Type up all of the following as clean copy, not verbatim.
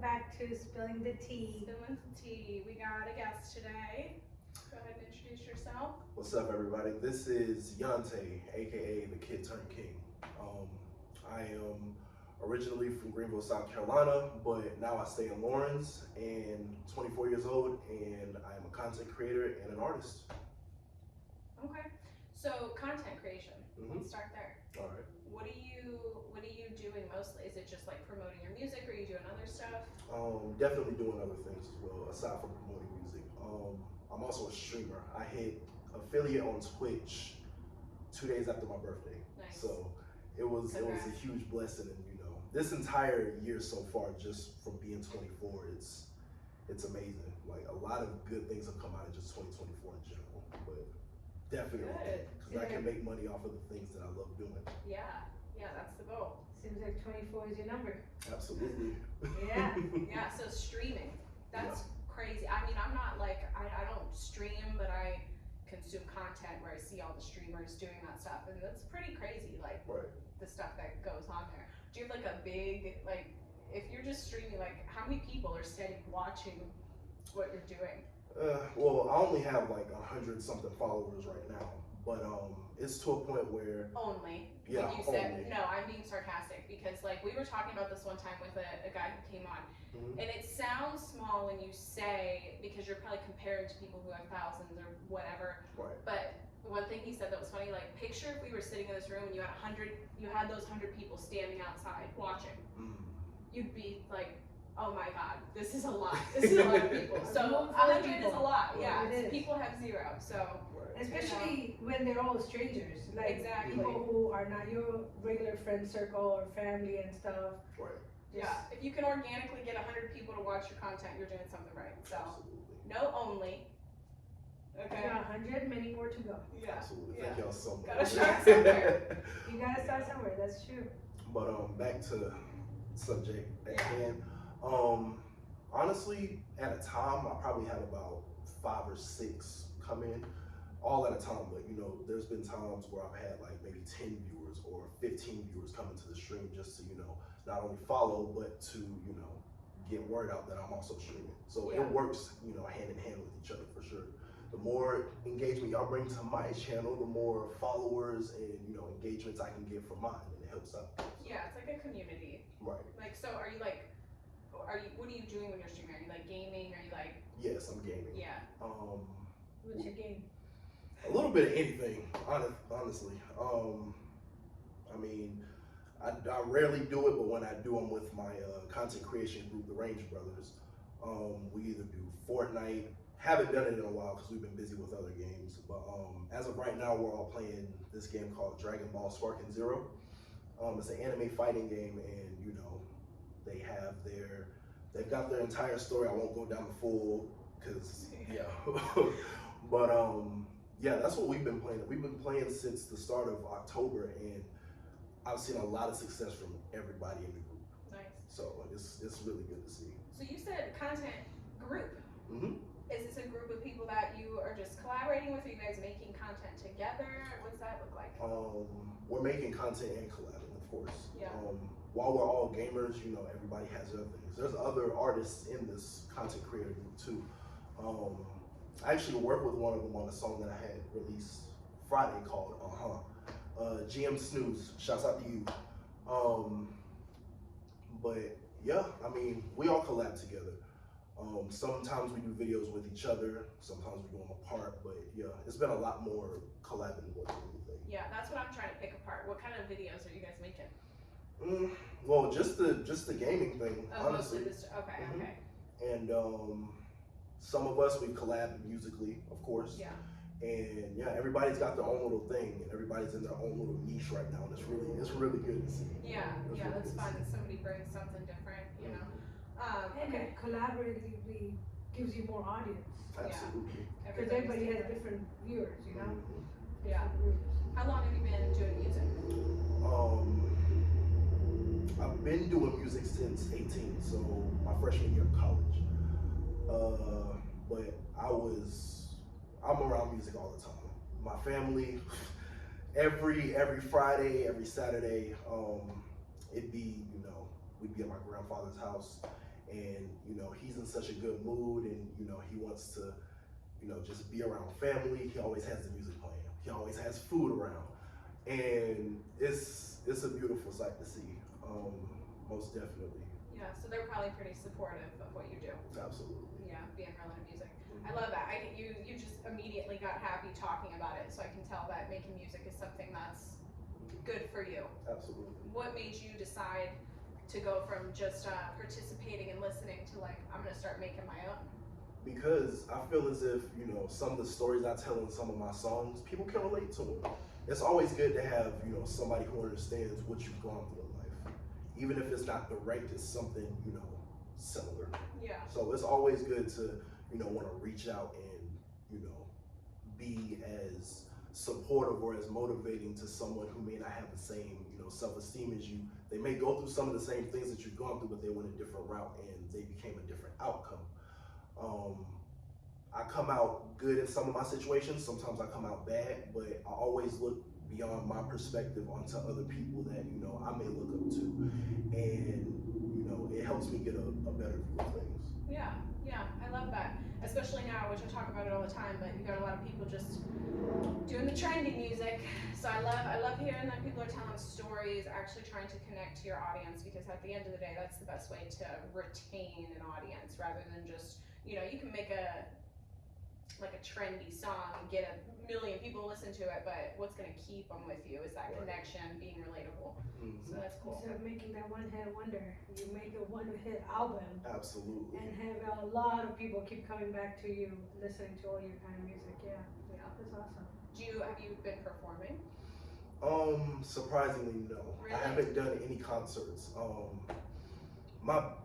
back to Spilling the Tea. Spilling the tea. We got a guest today. Go ahead and introduce yourself. What's up, everybody? This is Yante, aka the Kid Turned King. I am originally from Greenville, South Carolina, but now I stay in Lawrence and 24 years old, and I am a content creator and an artist. Okay. So content creation. Let's start there. All right. What are you doing mostly? Is it just like promoting your music, or are you doing other stuff? Definitely doing other things as well, aside from promoting music. I'm also a streamer. I hit affiliate on Twitch 2 days after my birthday. Nice. So it was a huge blessing, and this entire year so far, just from being 24, it's amazing. Like, a lot of good things have come out of just 2024 in general, but definitely because I can make money off of the things that I love doing. Yeah, that's the goal. Seems like 24 is your number. Absolutely. Yeah. Yeah, so streaming, that's crazy. I mean, I'm not like, I don't stream, but I consume content where I see all the streamers doing that stuff, and that's pretty crazy, like the stuff that goes on there. Do you have like a big, like, if you're just streaming, like how many people are steady watching what you're doing? Well, I only have like 100 something followers right now, but it's to a point where Only. Yeah, you said, only. no, I'm being sarcastic, because like we were talking about this one time with a guy who came on, and it sounds small when you say, because you're probably comparing to people who have thousands or whatever, but one thing he said that was funny, like, picture if we were sitting in this room and you had those 100 people standing outside watching, you'd be like, oh my god, this is a lot. This is a lot of people. So 100 is a lot. Yeah, people have zero. So especially when they're all strangers, like Exactly. people who are not your regular friend circle or family and stuff. yeah, if you can organically get 100 people to watch your content, you're doing something right. So no only. Okay. 100, many more to go. Yeah. Absolutely. Thank y'all so much. Gotta start somewhere. You gotta start somewhere. That's true. But back to subject at hand. Honestly, at a time, I probably have about 5 or 6 come in, all at a time. But there's been times where I've had like maybe 10 viewers or 15 viewers come into the stream just to not only follow, but to get word out that I'm also streaming. So it works hand in hand with each other for sure. The more engagement y'all bring to my channel, the more followers and engagements I can get from mine, and it helps out. Yeah, it's like a community. Right. Like, so what are you doing when you're streaming? Are you like gaming? Are you like? Yes, I'm gaming. Yeah. What's your game? A little bit of anything, honestly. I mean, I rarely do it, but when I do, I'm with my content creation group, the Range Brothers. We either do Fortnite. Haven't done it in a while because we've been busy with other games. But as of right now, we're all playing this game called Dragon Ball Sparking Zero. It's an anime fighting game, and they've got their entire story. I won't go down the full because but yeah, that's what we've been playing. We've been playing since the start of October, and I've seen a lot of success from everybody in the group. Nice. So it's really good to see. So you said content group. Is this a group of people that you are just collaborating with? Are you guys making content together? What's that look like? We're making content and collabing, of course. Yeah. While we're all gamers, everybody has other things. There's other artists in this content creator group too. I actually worked with one of them on a song that I had released Friday called GM Snooze. Shouts out to you. But yeah, I mean, we all collab together. Sometimes we do videos with each other, sometimes we do them apart, but yeah, it's been a lot more collabing more than anything. Yeah, that's what I'm trying to pick apart. What kind of videos are you guys making? Well, just the gaming thing, honestly. Okay. And some of us, we've collabed musically, of course. Yeah. And yeah, everybody's got their own little thing, and everybody's in their own little niche right now, and it's really good to see. Yeah, that's fun. Somebody brings something different, And it collaboratively gives you more audience. Absolutely. Because everybody has different viewers, Yeah. How long have you been doing music? I've been doing music since 18, so my freshman year of college. But I'm around music all the time. My family, every Friday, every Saturday, we'd be at my grandfather's house, and you know he's in such a good mood, and you know he wants to, you know, just be around family. He always has the music playing. He always has food around, and it's a beautiful sight to see. Most definitely. Yeah, so they're probably pretty supportive of what you do. Absolutely. Yeah, being real into music. I love that. You just immediately got happy talking about it, so I can tell that making music is something that's good for you. Absolutely. What made you decide to go from just participating and listening to like, I'm gonna start making my own? Because I feel as if, you know, some of the stories I tell in some of my songs, people can relate to them. It's always good to have, you know, somebody who understands what you've gone through in life. Even if it's not direct, it's something, you know, similar. Yeah. So it's always good to, you know, want to reach out and, you know, be as supportive or as motivating to someone who may not have the same, you know, self-esteem as you. They may go through some of the same things that you've gone through, but they went a different route and they became a different outcome. I come out good in some of my situations. Sometimes I come out bad, but I always look beyond my perspective onto other people that, you know, I may look up to. And, you know, it helps me get a better view of things. Yeah, I love that. Especially now, which I talk about it all the time, but you got a lot of people just doing the trendy music. So I love hearing that people are telling stories, actually trying to connect to your audience, because at the end of the day, that's the best way to retain an audience rather than just, you know, you can make a trendy song and get 1 million people listen to it, but what's gonna keep them with you is that connection, being relatable. So that's cool. Instead of making that one-hit wonder, you make a one-hit album. Absolutely. And have a lot of people keep coming back to you, listening to all your kind of music. Yeah, that's awesome. Have you been performing? Surprisingly, no. Really? I haven't done any concerts.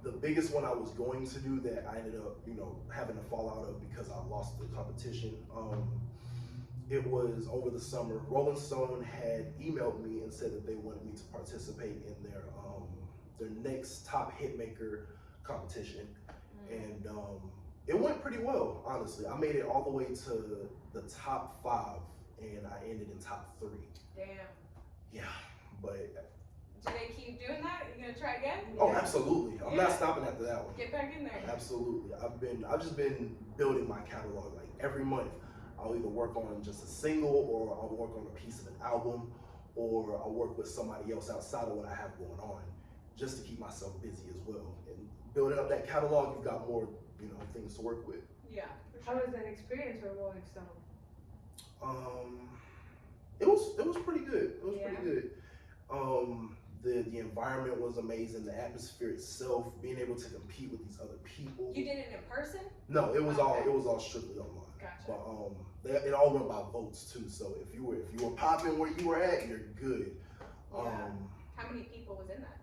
The biggest one I was going to do that I ended up, you know, having to fall out of because I lost the competition. It was over the summer. Rolling Stone had emailed me and said that they wanted me to participate in their next top hitmaker competition, and it went pretty well. Honestly, I made it all the way to the top 5, and I ended in top 3. Damn. Yeah, but. Do they keep doing that? You gonna try again? Oh, absolutely. I'm not stopping after that one. Get back in there. Absolutely. I've just been building my catalog. Like every month, I'll either work on just a single, or I'll work on a piece of an album, or I'll work with somebody else outside of what I have going on, just to keep myself busy as well. And building up that catalog, you've got more, you know, things to work with. Yeah. How was that experience with Rolling Stone? It was pretty good. It was pretty good. The environment was amazing. The atmosphere itself, being able to compete with these other people. You did it in person? No, it was all strictly online. Gotcha. But it all went by votes too. So if you were popping where you were at, you're good. Yeah. How many people was in that?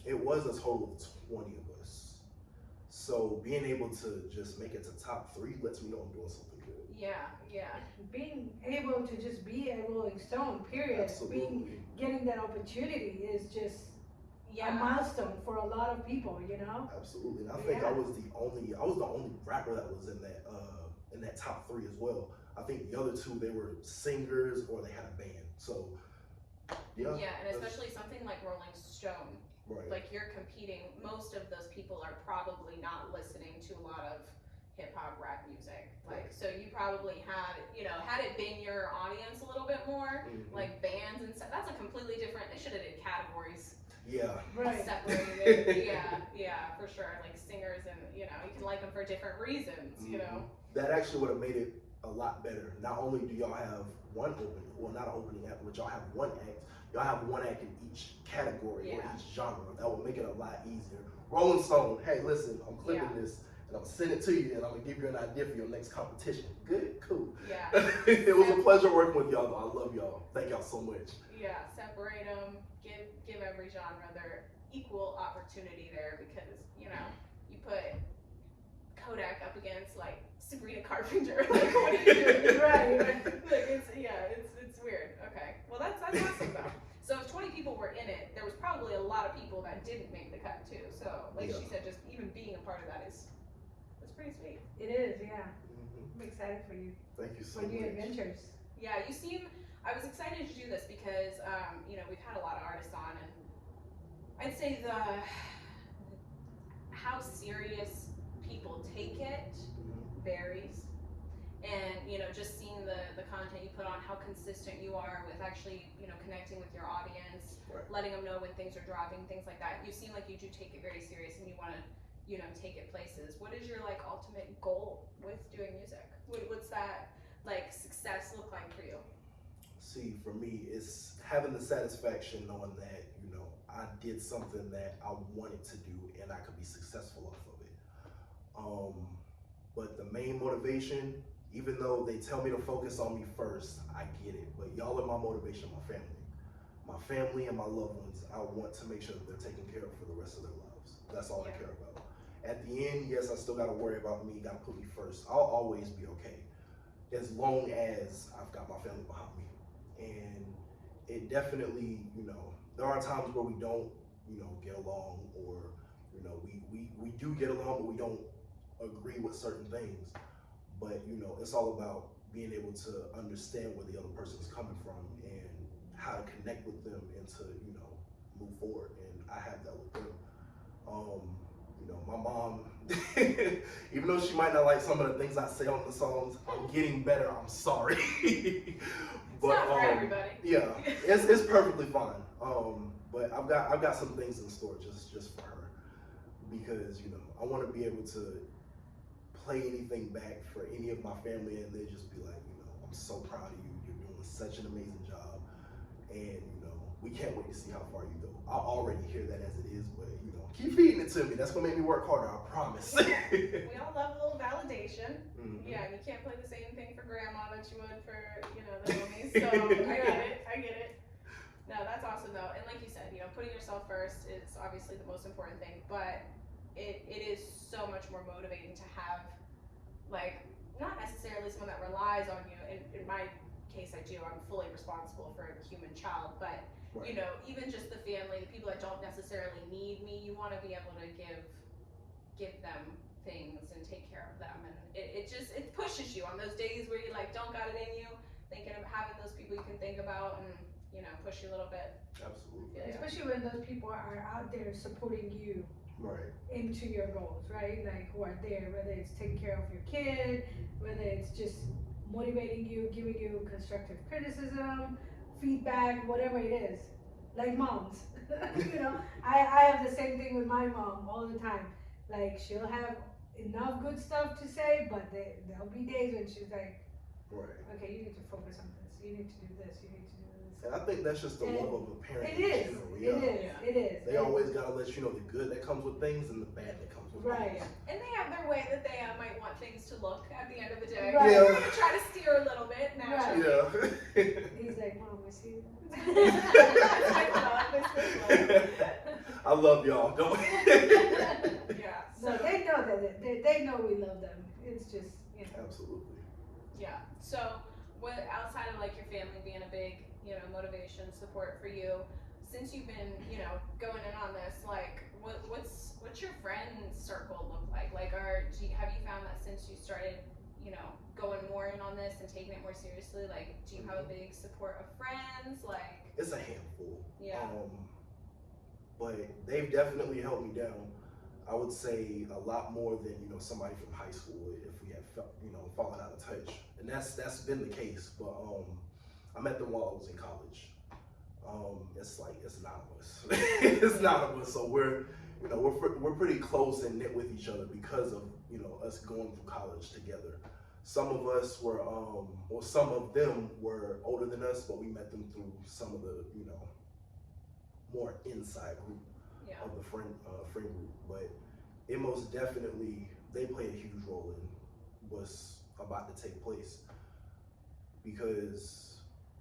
It was a total of 20 of us. So being able to just make it to top 3 lets me know I'm doing something good. Yeah. Being able to just be a Rolling Stone, period. Absolutely. Getting that opportunity is just a milestone for a lot of people, you know? Absolutely. And I think I was the only rapper that was in that top 3 as well. I think the other 2, they were singers or they had a band. So yeah. Yeah, and especially something like Rolling Stone. Right. Like you're competing, most of those people are probably not listening to a lot of hip hop rap music. Like, so you probably had it been your audience a little bit more, like bands and stuff, that's a completely different, they should have did categories. Yeah. Right. Separated. yeah, for sure. Like singers, and you can like them for different reasons, you know. That actually would have made it a lot better. Not only do y'all have one opening, well, not an opening act, but y'all have one act. Y'all have one act in each category or each genre. That would make it a lot easier. Rolling Stone, hey, listen, I'm clipping this, and I'm gonna send it to you, and I'm gonna give you an idea for your next competition. Good, cool. Yeah. It was a pleasure working with y'all, though. I love y'all. Thank y'all so much. Yeah, separate them. Give every genre their equal opportunity there, because you put Kodak up against like Sabrina Carpenter. Like, what are you doing? Right. Like it's weird. Okay. Well, that's awesome though. So if 20 people were in it, there was probably a lot of people that didn't make the cut too. So like she said, just even being a part of that's pretty sweet. It is, yeah. I'm excited for you. Thank you so For much. new adventures. Yeah, I was excited to do this because, we've had a lot of artists on, and I'd say how serious people take it varies. And, you know, just seeing the content you put on, how consistent you are with actually, you know, connecting with your audience, letting them know when things are dropping, things like that. You seem like you do take it very serious and you want to, you know, take it places. What is your, like, ultimate goal with doing music? What's that, like, success look like for you? See, for me, it's having the satisfaction knowing that, you know, I did something that I wanted to do and I could be successful off of it. But the main motivation, even though they tell me to focus on me first, I get it. But y'all are my motivation, my family. My family and my loved ones, I want to make sure that they're taken care of for the rest of their lives. That's all I care about. At the end, yes, I still gotta worry about me, gotta put me first. I'll always be okay, as long as I've got my family behind me. And it definitely, you know, there are times where we don't, you know, get along, or, you know, we do get along, but we don't agree with certain things. But, you know, it's all about being able to understand where the other person is coming from and how to connect with them and to, you know, move forward. And I have that with them. You know, my mom, even though she might not like some of the things I say on the songs, I'm getting better. I'm sorry. But it's not for everybody. Yeah, it's perfectly fine. But I've got some things in store just for her, because, you know, I want to be able to play anything back for any of my family and they just be like, you know, I'm so proud of you. You're doing such an amazing job, and, you know, we can't wait to see how far you go. I already hear that as it is, but, you know, keep feeding it to me. That's gonna make me work harder, I promise. We all love a little validation. Yeah, you can't play the same thing for grandma that you would for, you know, the homies. So I get it. No, that's awesome though. And like you said, you know, putting yourself first is obviously the most important thing, but it is so much more motivating to have, like, not necessarily someone that relies on you. In my case, I do. I'm fully responsible for a human child, but you know, even just the family, the people that don't necessarily need me, you want to be able to give them things and take care of them, and it pushes you on those days where you, like, don't got it in you, thinking of having those people you can think about and, you know, push you a little bit. Absolutely. Yeah. Especially when those people are out there supporting you into your goals, right? Like, who are there, whether it's taking care of your kid, whether it's just motivating you, giving you constructive criticism, feedback, whatever it is. Like moms, you know, I have the same thing with my mom all the time. Like, she'll have enough good stuff to say, but there'll be days when she's like, okay, you need to focus on this, you need to do this, you need to do this. And I think that's just the love of a parent. It is. It is. They always gotta let you know the good that comes with things and the bad that comes with things. And they have their way that they might want things to look at the end of the day. Right. We're gonna try to steer a little bit naturally. He's like, Mom, I see that. I love y'all. Don't. Yeah. So they know that they know we love them. It's just, you know. Absolutely. Yeah. So, what outside of, like, your family being a big, you know, motivation, support for you, since you've been, you know, going in on this, like, what's your friend circle look like? Like, have you found that since you started, you know, going more in on this and taking it more seriously, like, do you have a big support of friends? Like, it's a handful. Yeah. But they've definitely held me down. I would say a lot more than, you know, somebody from high school if we had, you know, fallen out of touch. And that's been the case. But I met them while I was in college. It's like, it's none of us. It's none of us. So we're pretty close and knit with each other because of, you know, us going through college together. Some of us were, or some of them were older than us, but we met them through some of the, you know, more inside group of the friend group. But it most definitely, they played a huge role in what's about to take place. Because,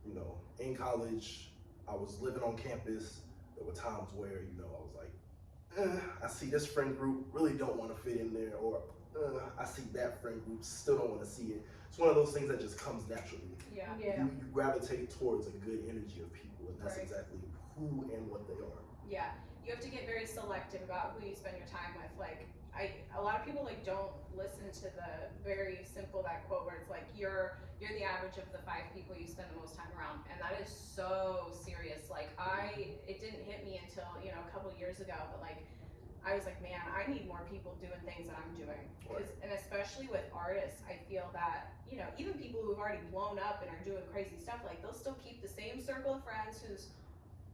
you know, in college, I was living on campus. There were times where, you know, I was like, I see this friend group, really don't want to fit in there, or I see that friend group, still don't want to see it. It's one of those things that just comes naturally. You gravitate towards a good energy of people, and that's exactly who and what they are. Yeah, you have to get very selective about who you spend your time with. Like, a lot of people, like, don't listen to the very simple, that quote where it's like, you're the average of the 5 people you spend the most time around, and that is so serious. Like, it didn't hit me until, you know, a couple years ago, but, like, I was like, man, I need more people doing things that I'm doing. And especially with artists, I feel that, you know, even people who've already blown up and are doing crazy stuff, like they'll still keep the same circle of friends who's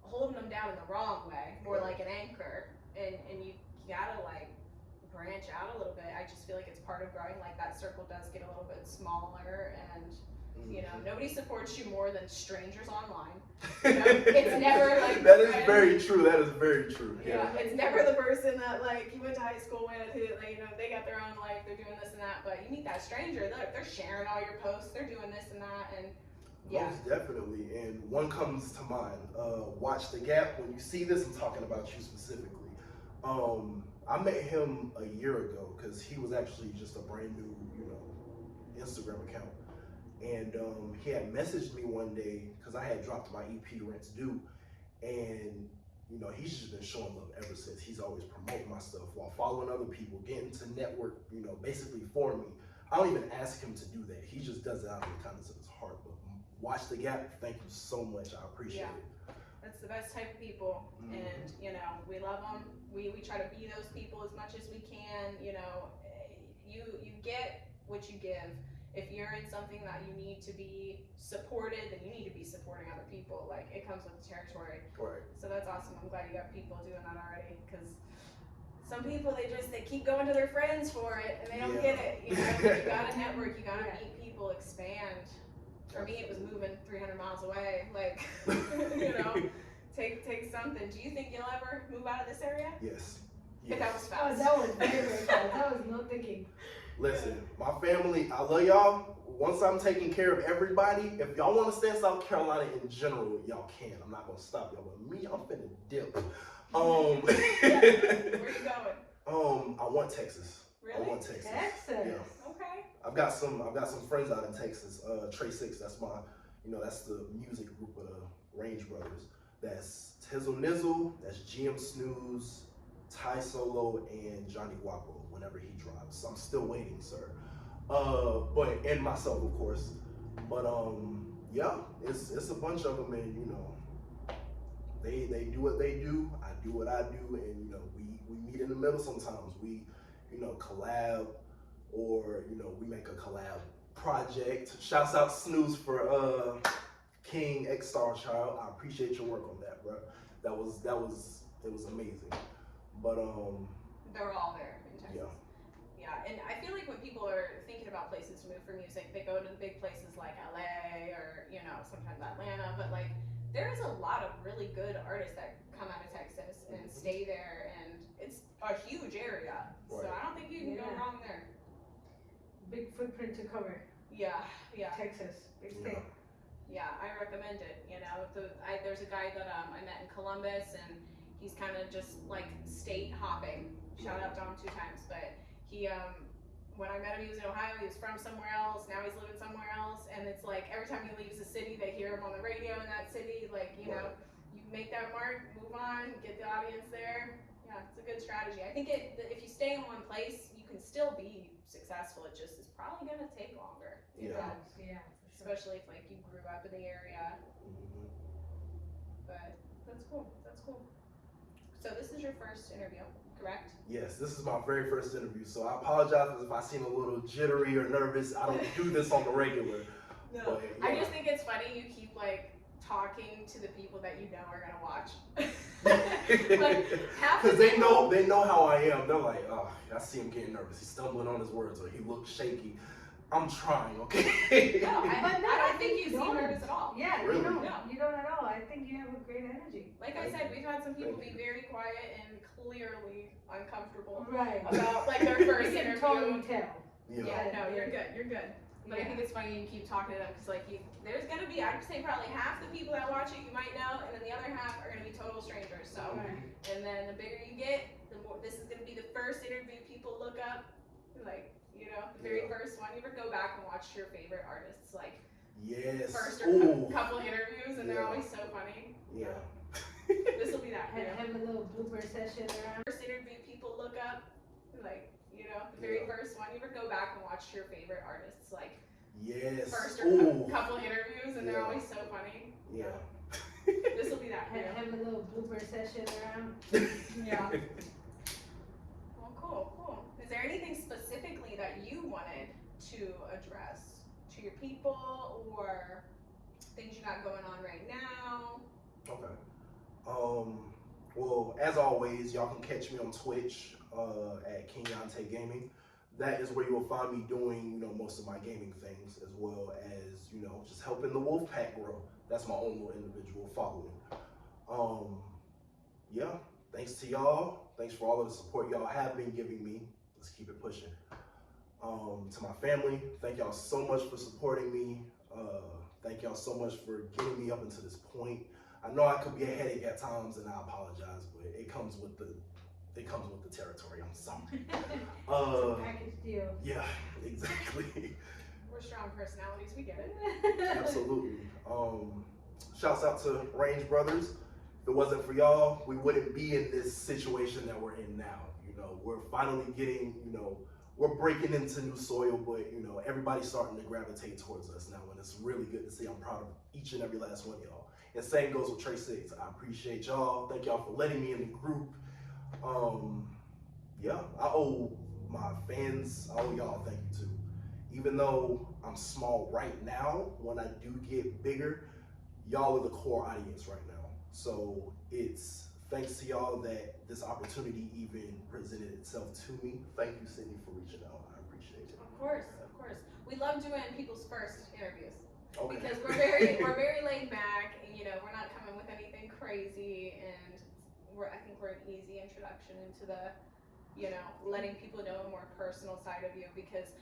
holding them down in the wrong way, or like an anchor, and you gotta like branch out a little bit. I just feel like it's part of growing, like that circle does get a little bit smaller, and you know, nobody supports you more than strangers online. You know, it's never like that is very true. That is very true. Yeah, it's never the person that like you went to high school with, who, like, you know, they got their own life, they're doing this and that. But you meet that stranger, they're sharing all your posts, they're doing this and that, and yeah. Most definitely. And one comes to mind. Watch the Gap. When you see this, I'm talking about you specifically. I met him a year ago because he was actually just a brand new, you know, Instagram account. And he had messaged me one day because I had dropped my EP Rent's Due, and you know, he's just been showing love ever since. He's always promoting my stuff while following other people, getting to network, you know, basically for me. I don't even ask him to do that. He just does it out of the kindness of his heart. But Watch the Gap, thank you so much. I appreciate it. That's the best type of people, and you know, we love them. We try to be those people as much as we can. You know, you get what you give. If you're in something that you need to be supported, then you need to be supporting other people. Like, it comes with the territory. Right. So that's awesome. I'm glad you got people doing that already, because some people, they keep going to their friends for it, and they don't get it. You know, you gotta network, you gotta meet people, expand. For me, it was moving 300 miles away. Like, you know, take something. Do you think you'll ever move out of this area? Yes. If that was fast. Oh, that was very, very fast. That was no thinking. Listen, my family, I love y'all. Once I'm taking care of everybody, if y'all want to stay in South Carolina in general, y'all can. I'm not gonna stop y'all, but me, I'm finna dip. Where you going? I want Texas. Really? I want Texas. Texas. Yeah. Okay. I've got some friends out in Texas. Trey Six, that's my, you know, that's the music group of the Range Brothers. That's Tizzle Nizzle, that's GM Snooze, Ty Solo, and Johnny Guapo whenever he drops. So I'm still waiting, sir. And myself, of course. But yeah, it's a bunch of them, and you know, they do what they do, I do what I do, and you know, we meet in the middle sometimes. We, you know, collab, or you know, we make a collab project. Shouts out Snooze for King X Star Child. I appreciate your work on that, bro. It was amazing. But they're all there in Texas. Yeah, and I feel like when people are thinking about places to move for music, they go to the big places like LA or, you know, sometimes Atlanta, but like there is a lot of really good artists that come out of Texas and stay there, and it's a huge area. Right. So I don't think you can go wrong there. Big footprint to cover. Yeah. Texas, big state. Yeah, I recommend it. You know, there's a guy that I met in Columbus, and he's kind of just like state hopping. Shout out to him 2 times, but he, when I met him, he was in Ohio, he was from somewhere else, now he's living somewhere else, and it's like every time he leaves the city, they hear him on the radio in that city, like, you know, you make that mark, move on, get the audience there. Yeah, it's a good strategy. I think if you stay in one place, you can still be successful, it just is probably gonna take longer. Yeah. Especially if like you grew up in the area. But that's cool, So this is your first interview, correct? Yes, this is my very first interview, so I apologize if I seem a little jittery or nervous. I don't do this on the regular. No, but, yeah. I just think it's funny you keep like talking to the people that you know are gonna watch. Because they know how I am. They're like, oh, I see him getting nervous. He's stumbling on his words, or he looks shaky. I'm trying, okay? No, I don't think you seem nervous at all. Yeah, really? You don't at all. I think you have a great energy. Like I said, we've had some people be very quiet and clearly uncomfortable about like their first interview. Totally tell. Yeah, no, you're good. But I think it's funny you keep talking to them, because like there's gonna be, I'd say probably half the people that watch it you might know, and then the other half are gonna be total strangers. So, and then the bigger you get, the more. This is gonna be the first interview people look up, like, you know, the very first one. You ever go back and watch your favorite artists, like first or couple interviews, and they're always so funny. Yeah. This will be that. Have a little blooper session around. First interview people look up, like, you know, the very first one. You ever go back and watch your favorite artists, like first or couple interviews, and they're always so funny. Yeah. This will be that. Have a little blooper session around. to your people or things you got going on right now? Okay. Well, as always, y'all can catch me on Twitch at KiNGYANTEGaming. That is where you will find me doing, you know, most of my gaming things, as well as, you know, just helping the wolf pack grow. That's my own little individual following. Yeah, thanks to y'all. Thanks for all of the support y'all have been giving me. Let's keep it pushing. To my family, thank y'all so much for supporting me. Thank y'all so much for getting me up until this point. I know I could be a headache at times, and I apologize, but it comes with the territory. I'm sorry. It's a package deal. Yeah, exactly. We're strong personalities. We get it. Absolutely. Shouts out to Range Brothers. If it wasn't for y'all, we wouldn't be in this situation that we're in now. You know, we're finally getting, you know, we're breaking into new soil, but you know, everybody's starting to gravitate towards us now, and it's really good to see. I'm proud of each and every last one of y'all. And same goes with Trey 6. I appreciate y'all. Thank y'all for letting me in the group. Yeah, I owe my fans, I owe y'all thank you too. Even though I'm small right now, when I do get bigger, y'all are the core audience right now. So it's thanks to y'all that this opportunity even presented itself to me. Thank you, Sydney, for reaching out. I appreciate it. Of course. We love doing people's first interviews. Okay. Because we're very laid back, and you know, we're not coming with anything crazy, and I think we're an easy introduction into the, you know, letting people know a more personal side of you, because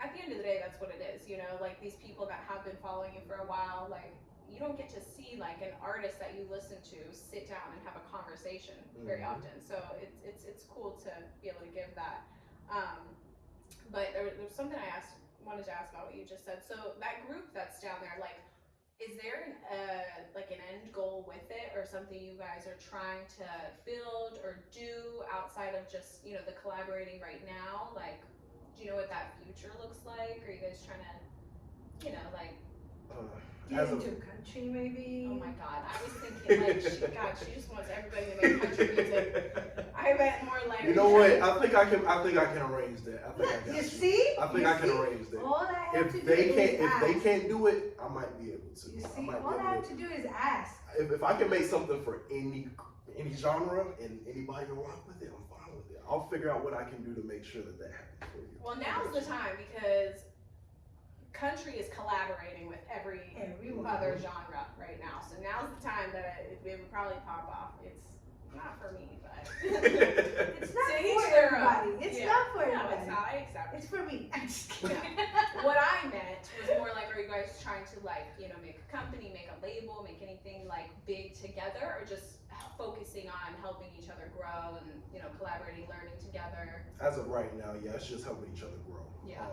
at the end of the day, that's what it is, you know, like these people that have been following you for a while, like you don't get to see like an artist that you listen to sit down and have a conversation very often. So it's cool to be able to give that. But there was something I wanted to ask about what you just said. So that group that's down there, like, is there an end goal with it, or something you guys are trying to build or do outside of just, you know, the collaborating right now? Like, do you know what that future looks like? Are you guys trying to, you know, like Get into country, maybe? Oh my God, I was thinking like, she just wants everybody to make country music. I bet more like. You know what? I think I can arrange that. I think I got you. See? I think I can arrange that. All I have to do If they can't do it, I might be able to. You see, all I have to do is ask. If I can make something for any genre and anybody can rock with it, I'm fine with it. I'll figure out what I can do to make sure that happens for you. Well, now's the time, because country is collaborating with every other genre right now. So now's the time that it would probably pop off. It's not for me, but it's not for everybody. It's not for everybody. No, it's not. I accept it. It's for me. I'm just kidding. What I meant was more like, are you guys trying to, like, you know, make a company, make a label, make anything like big together, or just focusing on helping each other grow and, you know, collaborating, learning together? As of right now, yeah, it's just helping each other grow. Yeah.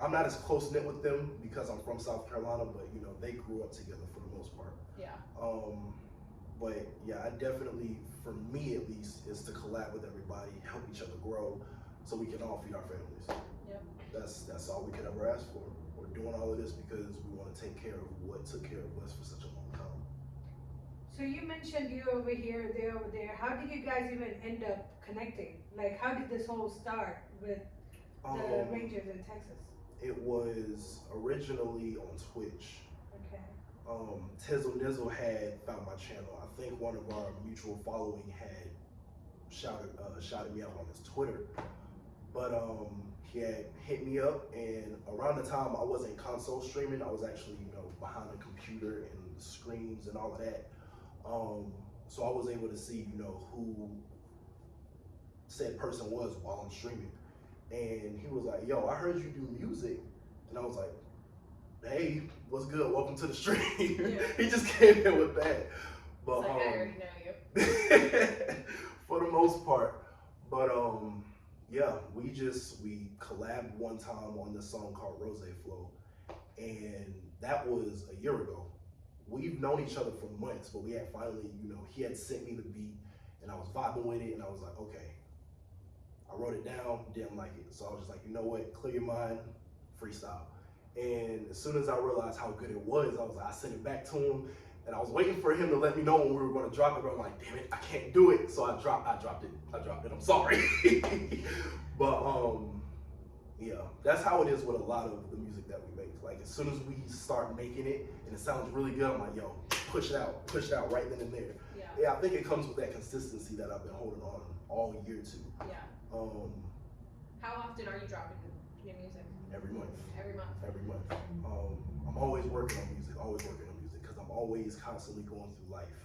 I'm not as close knit with them because I'm from South Carolina, but you know, they grew up together for the most part. Yeah. But yeah, I definitely, for me at least, is to collab with everybody, help each other grow, so we can all feed our families. Yep. That's all we could ever ask for. We're doing all of this because we want to take care of what took care of us for such a long time. So you mentioned you over here, they over there. How did you guys even end up connecting? Like, how did this whole start with the Rangers in Texas? It was originally on Twitch. Okay. Tizzle Nizzle had found my channel. I think one of our mutual following had shouted me out on his Twitter. But he had hit me up, and around the time I wasn't console streaming, I was actually, you know, behind the computer and the screens and all of that. So I was able to see, you know, who said person was while I'm streaming. And he was like, yo, I heard you do music. And I was like, hey, what's good? Welcome to the stream. Yeah. He just came in with that. But it's like, I already know you. For the most part. But yeah, we collabed one time on this song called Rose Flow. And that was a year ago. We've known each other for months, but we had finally, you know, he had sent me the beat and I was vibing with it, and I was like, okay. I wrote it down, didn't like it. So I was just like, you know what, clear your mind, freestyle. And as soon as I realized how good it was, I sent it back to him, and I was waiting for him to let me know when we were gonna drop it, but I'm like, damn it, I can't do it. So I dropped it, I'm sorry. But yeah, that's how it is with a lot of the music that we make. Like as soon as we start making it and it sounds really good, I'm like, yo, push it out right then and there. Yeah, I think it comes with that consistency that I've been holding on all year to. Yeah. How often are you dropping new music? Every month. Every month. Every month. I'm always working on music, because I'm always constantly going through life.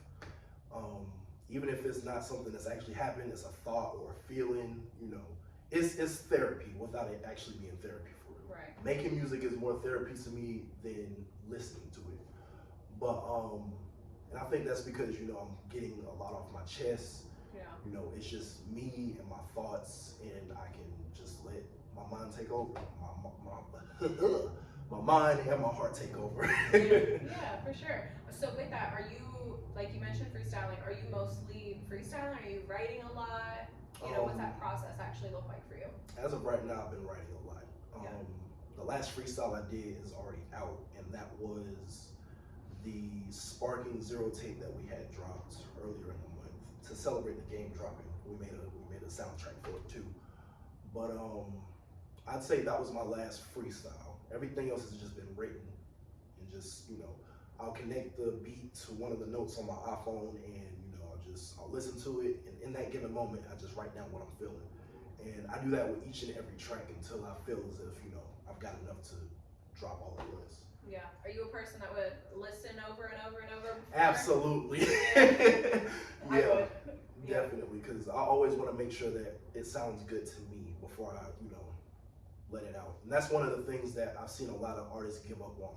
Even if it's not something that's actually happened, it's a thought or a feeling, you know, it's therapy without it actually being therapy for real. Right. Making music is more therapy to me than listening to it. But, and I think that's because, you know, I'm getting a lot off my chest. Yeah. You know, it's just me and my thoughts, and I can just let my mind take over. My mind and my heart take over. Yeah, for sure. So with that, are you, like you mentioned freestyling, are you mostly freestyling? Are you writing a lot? You know, what's that process actually look like for you? As of right now, I've been writing a lot. Yeah. The last freestyle I did is already out, and that was the Sparking Zero tape that we had dropped earlier in the month to celebrate the game dropping. We made a soundtrack for it too. But I'd say that was my last freestyle. Everything else has just been written, and just, you know, I'll connect the beat to one of the notes on my iPhone, and you know, I'll listen to it, and in that given moment, I just write down what I'm feeling. And I do that with each and every track until I feel as if, you know, I've got enough to drop all at once. Yeah. Are you a person that would listen over and over and over? Absolutely. Yeah. Definitely, because I always want to make sure that it sounds good to me before I, you know, let it out. And that's one of the things that I've seen a lot of artists give up on.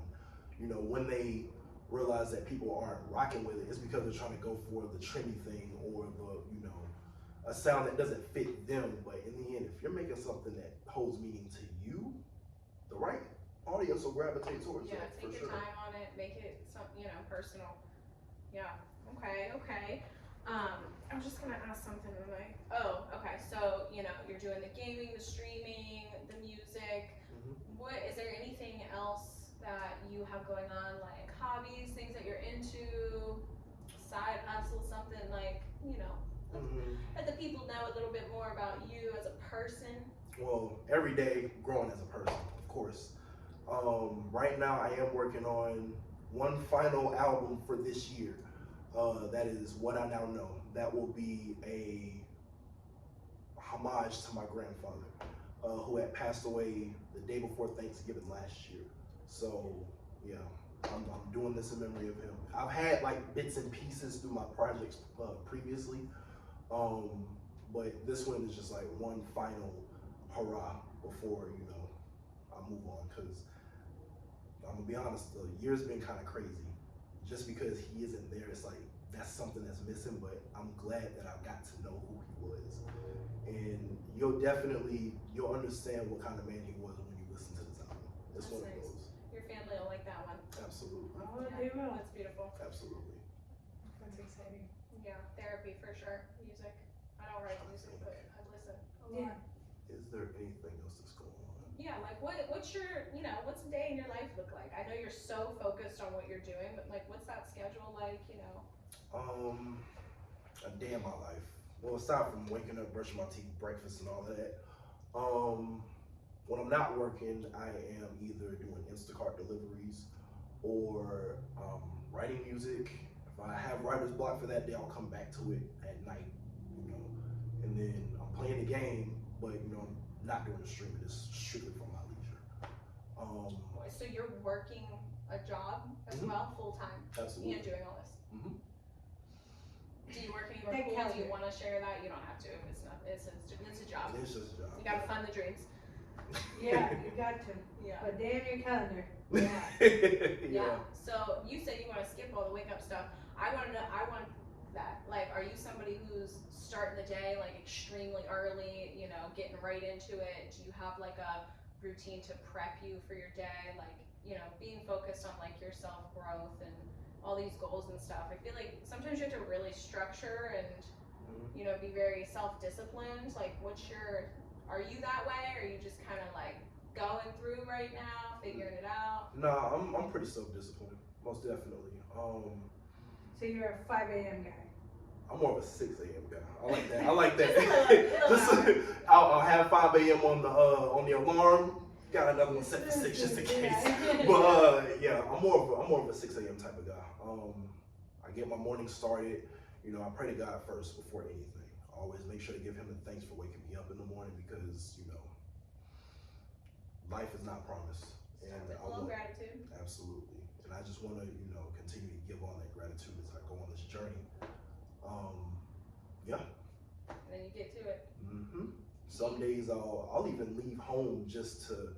You know, when they realize that people aren't rocking with it, it's because they're trying to go for the trendy thing or the, you know, a sound that doesn't fit them. But in the end, if you're making something that holds meaning to you, the right audience will gravitate towards it. Yeah, take your time on it, make it some, you know, personal. Yeah. Okay. I'm just gonna ask something like, okay, so, you know, you're doing the gaming, the streaming, the music. What, is there anything else that you have going on, like hobbies, things that you're into, side hustle, something like, you know, let the people know a little bit more about you as a person? Well, every day growing as a person, of course. Right now I am working on one final album for this year. That is What I Now Know. That will be a homage to my grandfather, who had passed away the day before Thanksgiving last year. So yeah, I'm doing this in memory of him. I've had like bits and pieces through my projects previously, but this one is just like one final hurrah before, you know, I move on. Because I'm gonna be honest, the year's been kind of crazy. Just because he isn't there, it's like that's something that's missing. But I'm glad that I got to know who he was, and you'll understand what kind of man he was when you listen to this album. It's That's one nice. of those. Your family will like that one. Absolutely. Oh, they will. That's beautiful. Absolutely. That's exciting. Yeah, therapy for sure. Music. I don't write music, but I listen a lot. Yeah. Is there anything else that's going on? Yeah, like what's your, you know, what's a day in your life look like? I know you're so focused on what you're doing, but like what's that schedule like, you know? A day in my life. Well, aside from waking up, brushing my teeth, breakfast and all that, when I'm not working, I am either doing Instacart deliveries or writing music. If I have writer's block for that day, I'll come back to it at night, you know. And then I'm playing the game, but you know, I'm not doing the streaming. It's strictly for my leisure. So you're working a job as well, full time, Absolutely. and doing all this. Do you work anywhere That cool? counts. Do you want to share that? You don't have to if it's not. It's a job. It's just a job. You gotta fund the dreams. Yeah, you got to. Yeah. Put day in your calendar. Yeah. So you said you want to skip all the wake up stuff. I want to know. I want that. Like, are you somebody who's starting the day like extremely early? You know, getting right into it. Do you have like a routine to prep you for your day? Like, you know, being focused on like your self growth and all these goals and stuff. I feel like sometimes you have to really structure and you know, be very self disciplined. Like, are you that way? Or are you just kind of like going through right now, figuring it out? Nah, I'm pretty self-disciplined, most definitely. So you're a 5 a.m. guy. I'm more of a 6 a.m. guy. I like that. Just I'll have 5 a.m. on the alarm, got another one set for 6 just in case. Yeah. But yeah, I'm more of a 6 a.m. type of guy. I get my morning started. You know, I pray to God first before anything. I always make sure to give him the thanks for waking me up in the morning because, you know, life is not promised. And a little gratitude. Absolutely. And I just want to, you know, continue to give on that gratitude as I go on this journey. Yeah. And then you get to it. Some days I'll even leave home just to,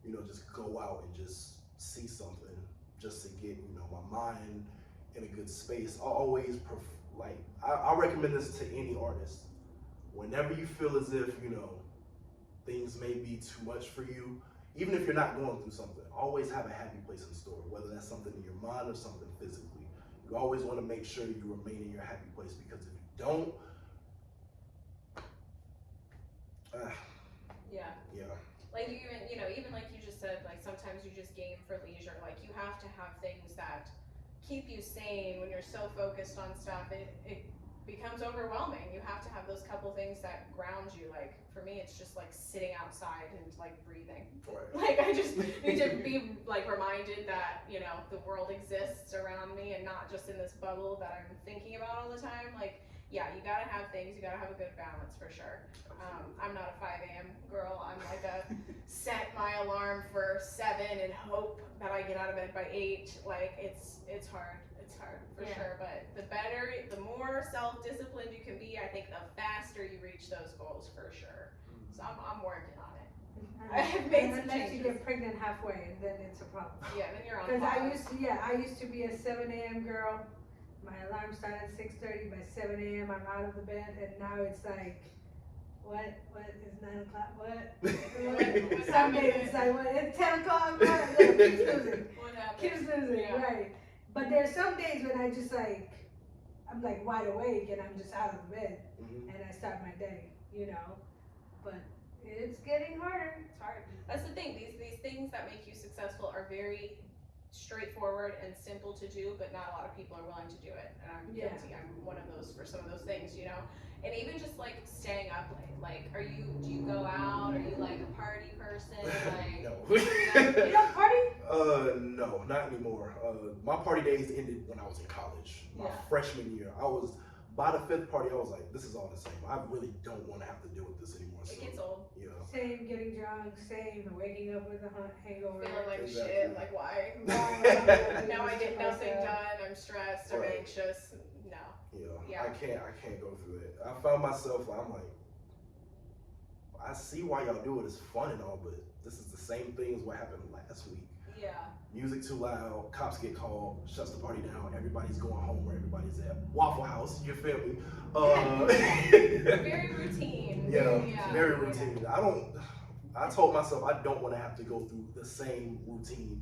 you know, just go out and just see something, just to get, you know, my mind in a good space. I always I recommend this to any artist. Whenever you feel as if, you know, things may be too much for you, even if you're not going through something, always have a happy place in store, whether that's something in your mind or something physically. You always want to make sure you remain in your happy place, because if you don't, yeah. Like even like you just said, like sometimes you just game for leisure. Like you have to have things that keep you sane when you're so focused on stuff. It becomes overwhelming. You have to have those couple things that ground you. Like for me, it's just like sitting outside and like breathing. Right. Like I just need to be like reminded that, you know, the world exists around me and not just in this bubble that I'm thinking about all the time. Like, yeah, you gotta have things, you gotta have a good balance for sure. I'm not a 5 a.m. girl. I'm like a set my alarm for 7 and hope that I get out of bed by 8. Like it's hard. It's hard for sure. But the more self-disciplined you can be, I think the faster you reach those goals for sure. So I'm working on it. I've made some Unless changes. you get pregnant halfway, and then it's a problem. Yeah, then you're on. Because I used to be a 7 a.m. girl. My alarm started at 6:30. By 7 a.m. I'm out of the bed, and now it's like, what is 9 o'clock? What? Some days it's like, what? It's 10 o'clock. What? Keeps losing. What happened? Keeps losing. Yeah. Right. But there's some days when I just like, I'm like wide awake and I'm just out of the bed, and I start my day. You know, but it's getting harder. It's hard. That's the thing. These things that make you successful are very straightforward and simple to do, but not a lot of people are willing to do it. And I'm guilty. I'm one of those for some of those things, you know. And even just like staying up late. Like, do you go out? Are you like a party person? Like, No. You don't party? No, not anymore. My party days ended when I was in college. My freshman year, by the 5th party, I was like, this is all the same. I really don't want to have to deal with this anymore. It gets old. Yeah. Same, getting drunk, same, waking up with a hangover. Feeling like Exactly. shit, like why? Now I get nothing done, I'm stressed, I'm anxious. No. Yeah. I can't go through it. I found myself, I'm like, I see why y'all do it, it's fun and all, but this is the same thing as what happened last week. Yeah. Music too loud, cops get called, shuts the party down, everybody's going home where everybody's at. Waffle House, you feel me? Very routine. Yeah, very routine. I told myself I don't want to have to go through the same routine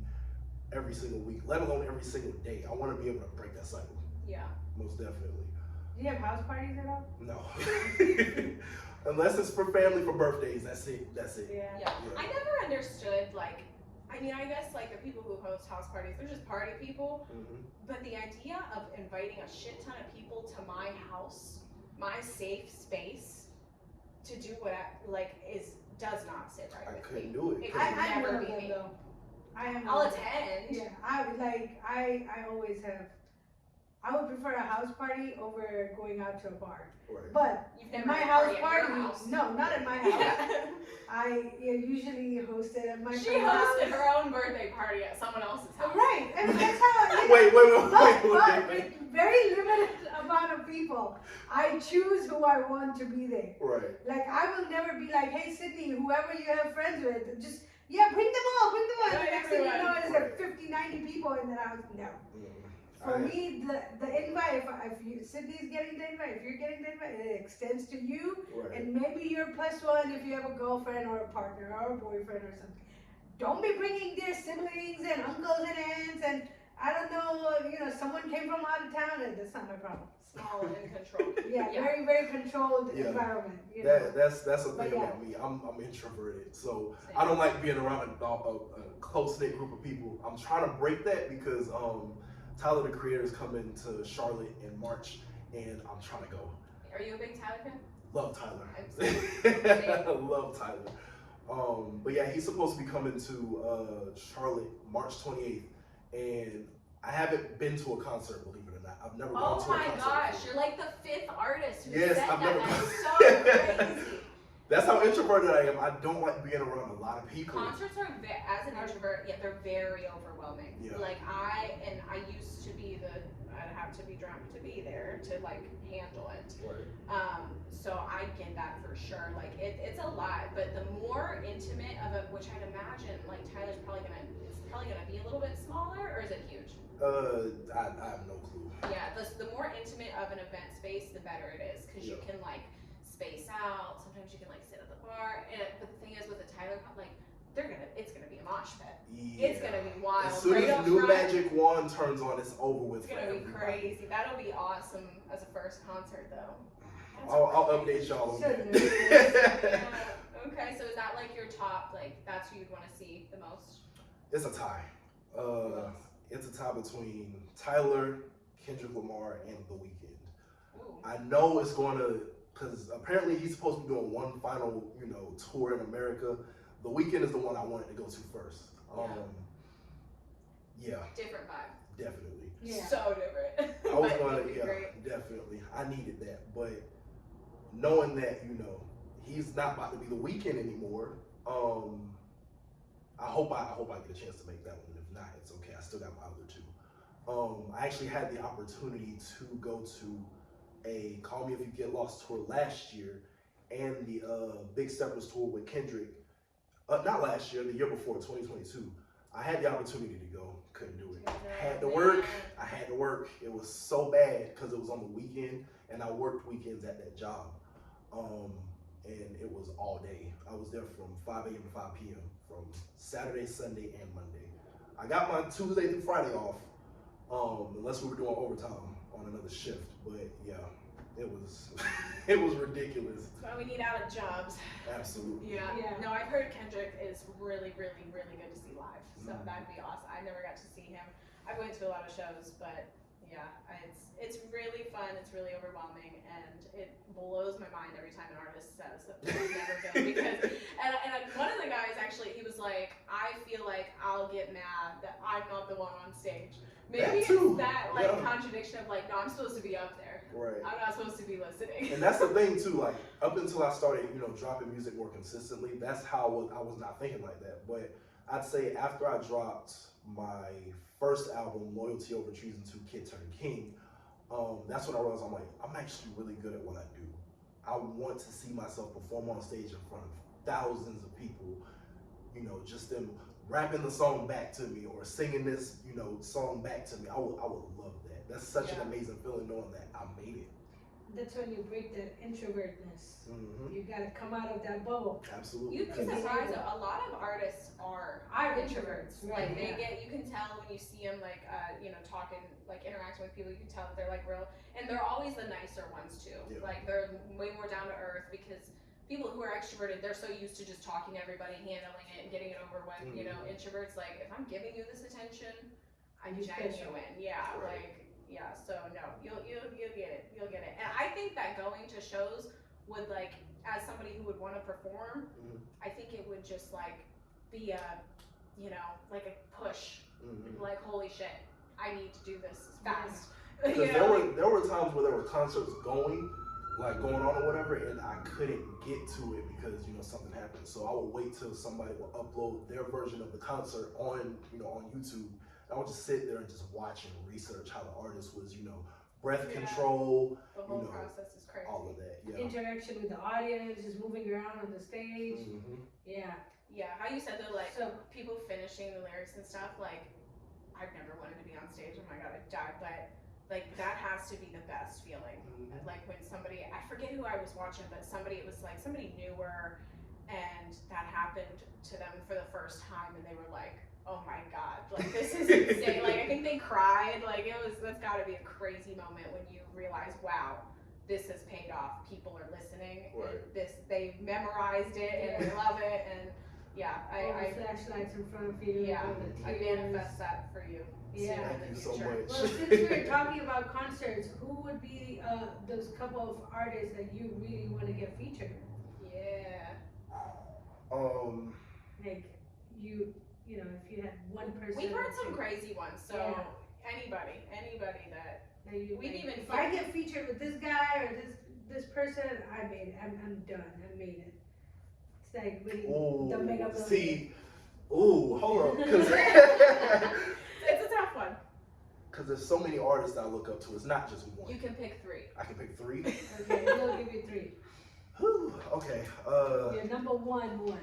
every single week, let alone every single day. I want to be able to break that cycle. Yeah. Most definitely. Do you have house parties at all? No. Unless it's for family, for birthdays, that's it. Yeah. I never understood, like, I mean, I guess like the people who host house parties, they're just party people. But the idea of inviting a shit ton of people to my house, my safe space, to do what does not sit right with me. I couldn't do it. I'm never one of be them me. though. I'll attend. Yeah, I always have. I would prefer a house party over going out to a bar. Right. But You've in never my had a house party at party, your house. no, not at my house. I usually host it at my She friend's house. hosted her own birthday party at someone else's house. Right, and that's how. Wait. But with very limited amount of people, I choose who I want to be there. Right. Like I will never be like, hey Sydney, whoever you have friends with, just bring them all. Yeah, The next thing you know, is everyone. there 50, 90 people in the house? No. For me, the invite, if Sydney's getting the invite, if you're getting the invite, it extends to you, and maybe you're +1 if you have a girlfriend or a partner or a boyfriend or something. Don't be bringing their siblings and uncles and aunts and I don't know, someone came from out of town. That's not my problem. Small and controlled. Yeah, very, very controlled environment. That's the thing about me. I'm introverted, so I don't like being around a close-knit group of people. I'm trying to break that because Tyler, the Creator, is coming to Charlotte in March, and I'm trying to go. Are you a big Tyler fan? Love Tyler. Love Tyler. But yeah, he's supposed to be coming to Charlotte March 28th, and I haven't been to a concert, believe it or not. I've never gone to a concert. Oh my gosh, you're like the 5th artist who Yes, said I've that. never That's so crazy. That's how introverted I am. I don't like being around a lot of people. Concerts are, as an introvert, yeah, they're very overwhelming. Yeah. Like I used to be I'd have to be drunk to be there to like handle it. Right. So I get that for sure. Like it's a lot, but the more intimate of it, which I'd imagine, like Tyler's probably gonna be a little bit smaller, or is it huge? I have no clue. Yeah, the more intimate of an event space, the better it is, because you can like space out. Sometimes you can like sit at the bar. But the thing is, with the Tyler, like it's gonna be a mosh pit. Yeah. It's gonna be wild. As soon as New Magic Wand turns on, it's over with. It's gonna be crazy. That'll be awesome as a first concert, though. I'll update y'all on that. Yeah. Okay, so is that like your top? Like that's who you'd want to see the most? It's a tie. It's a tie between Tyler, Kendrick Lamar, and The Weeknd. Ooh. I know it's going to, because apparently he's supposed to be doing one final, tour in America. The Weeknd is the one I wanted to go to first. Yeah. Different vibe. Definitely. Yeah. So different. I was going to, definitely. I needed that, but knowing that, he's not about to be The Weeknd anymore. I hope I get a chance to make that one. If not, it's okay. I still got my other two. I actually had the opportunity to go to a Call Me If You Get Lost tour last year, and the Big Steppers tour with Kendrick. Not last year, the year before, 2022. I had the opportunity to go, couldn't do it. I had to work. It was so bad because it was on the weekend, and I worked weekends at that job. And it was all day. I was there from 5 a.m. to 5 p.m. from Saturday, Sunday, and Monday. I got my Tuesday through Friday off, unless we were doing overtime on another shift. But yeah, it was it was ridiculous. That's why we need out of jobs. Absolutely. Yeah. No, I've heard Kendrick is really, really, really good to see live. So that'd be awesome. I never got to see him. I went to a lot of shows, but yeah, it's really fun. It's really overwhelming, and it blows my mind every time an artist says that they've never been. Because and one of the guys actually, he was like, I feel like I'll get mad that I'm not the one on stage. Maybe it's that contradiction of like, no, I'm supposed to be up there. Right. I'm not supposed to be listening. And that's the thing too. Like up until I started, dropping music more consistently, that's how I was not thinking like that. But I'd say after I dropped my first album, Loyalty Over Treason 2, Kid Turned King, that's when I realized I'm actually really good at what I do. I want to see myself perform on stage in front of thousands of people, just them rapping the song back to me or singing this, song back to me. I would love that. That's such an amazing feeling knowing that I made it. That's when you break that introvertness. Mm-hmm. You gotta come out of that bubble. Absolutely. You'd be surprised. A lot of artists are introverts. Right. Like you can tell when you see them talking, like interacting with people. You can tell that they're like real, and they're always the nicer ones too. Yeah. Like they're way more down to earth because people who are extroverted, they're so used to just talking to everybody, handling it, and getting it over with. Mm-hmm. Introverts, like if I'm giving you this attention, I'm You genuine. Yeah, right. Yeah, so no, you'll get it. You'll get it. And I think that going to shows would as somebody who would want to perform, I think it would just be a a push. Like holy shit, I need to do this fast. Because there were times where there were concerts going on or whatever, and I couldn't get to it because something happened. So I would wait till somebody would upload their version of the concert on on YouTube. I would just sit there and just watch and research how the artist was, breath control, the whole process is crazy. all of that. Yeah. Interaction with the audience, just moving around on the stage. Mm-hmm. Yeah. Yeah, how you said though, people finishing the lyrics and stuff, I've never wanted to be on stage. Oh my god, I'd die. But that has to be the best feeling. Mm-hmm. When somebody, I forget who I was watching, but it was somebody newer, and that happened to them for the first time, and they were like, oh my god, this is insane. I think they cried. That's got to be a crazy moment when you realize, wow, this has paid off. People are listening. Right. They memorized it and they love it. And yeah, I flashlights in front of you. Yeah, I manifest that for you. Yeah. Thank you so much. Well, since we're talking about concerts, who would be those couple of artists that you really want to get featured? Yeah. Like you know, if you had one person. We've heard some crazy ones. So anybody that you, we've like, even. If I get featured with this guy or this person, I made it. I'm done. I made it. It's like winning the Mega Millions. See, hold up, because it's a tough one. Because there's so many artists that I look up to. It's not just one. You can pick 3. I can pick 3. Okay, we'll give you 3. Okay. Your number one.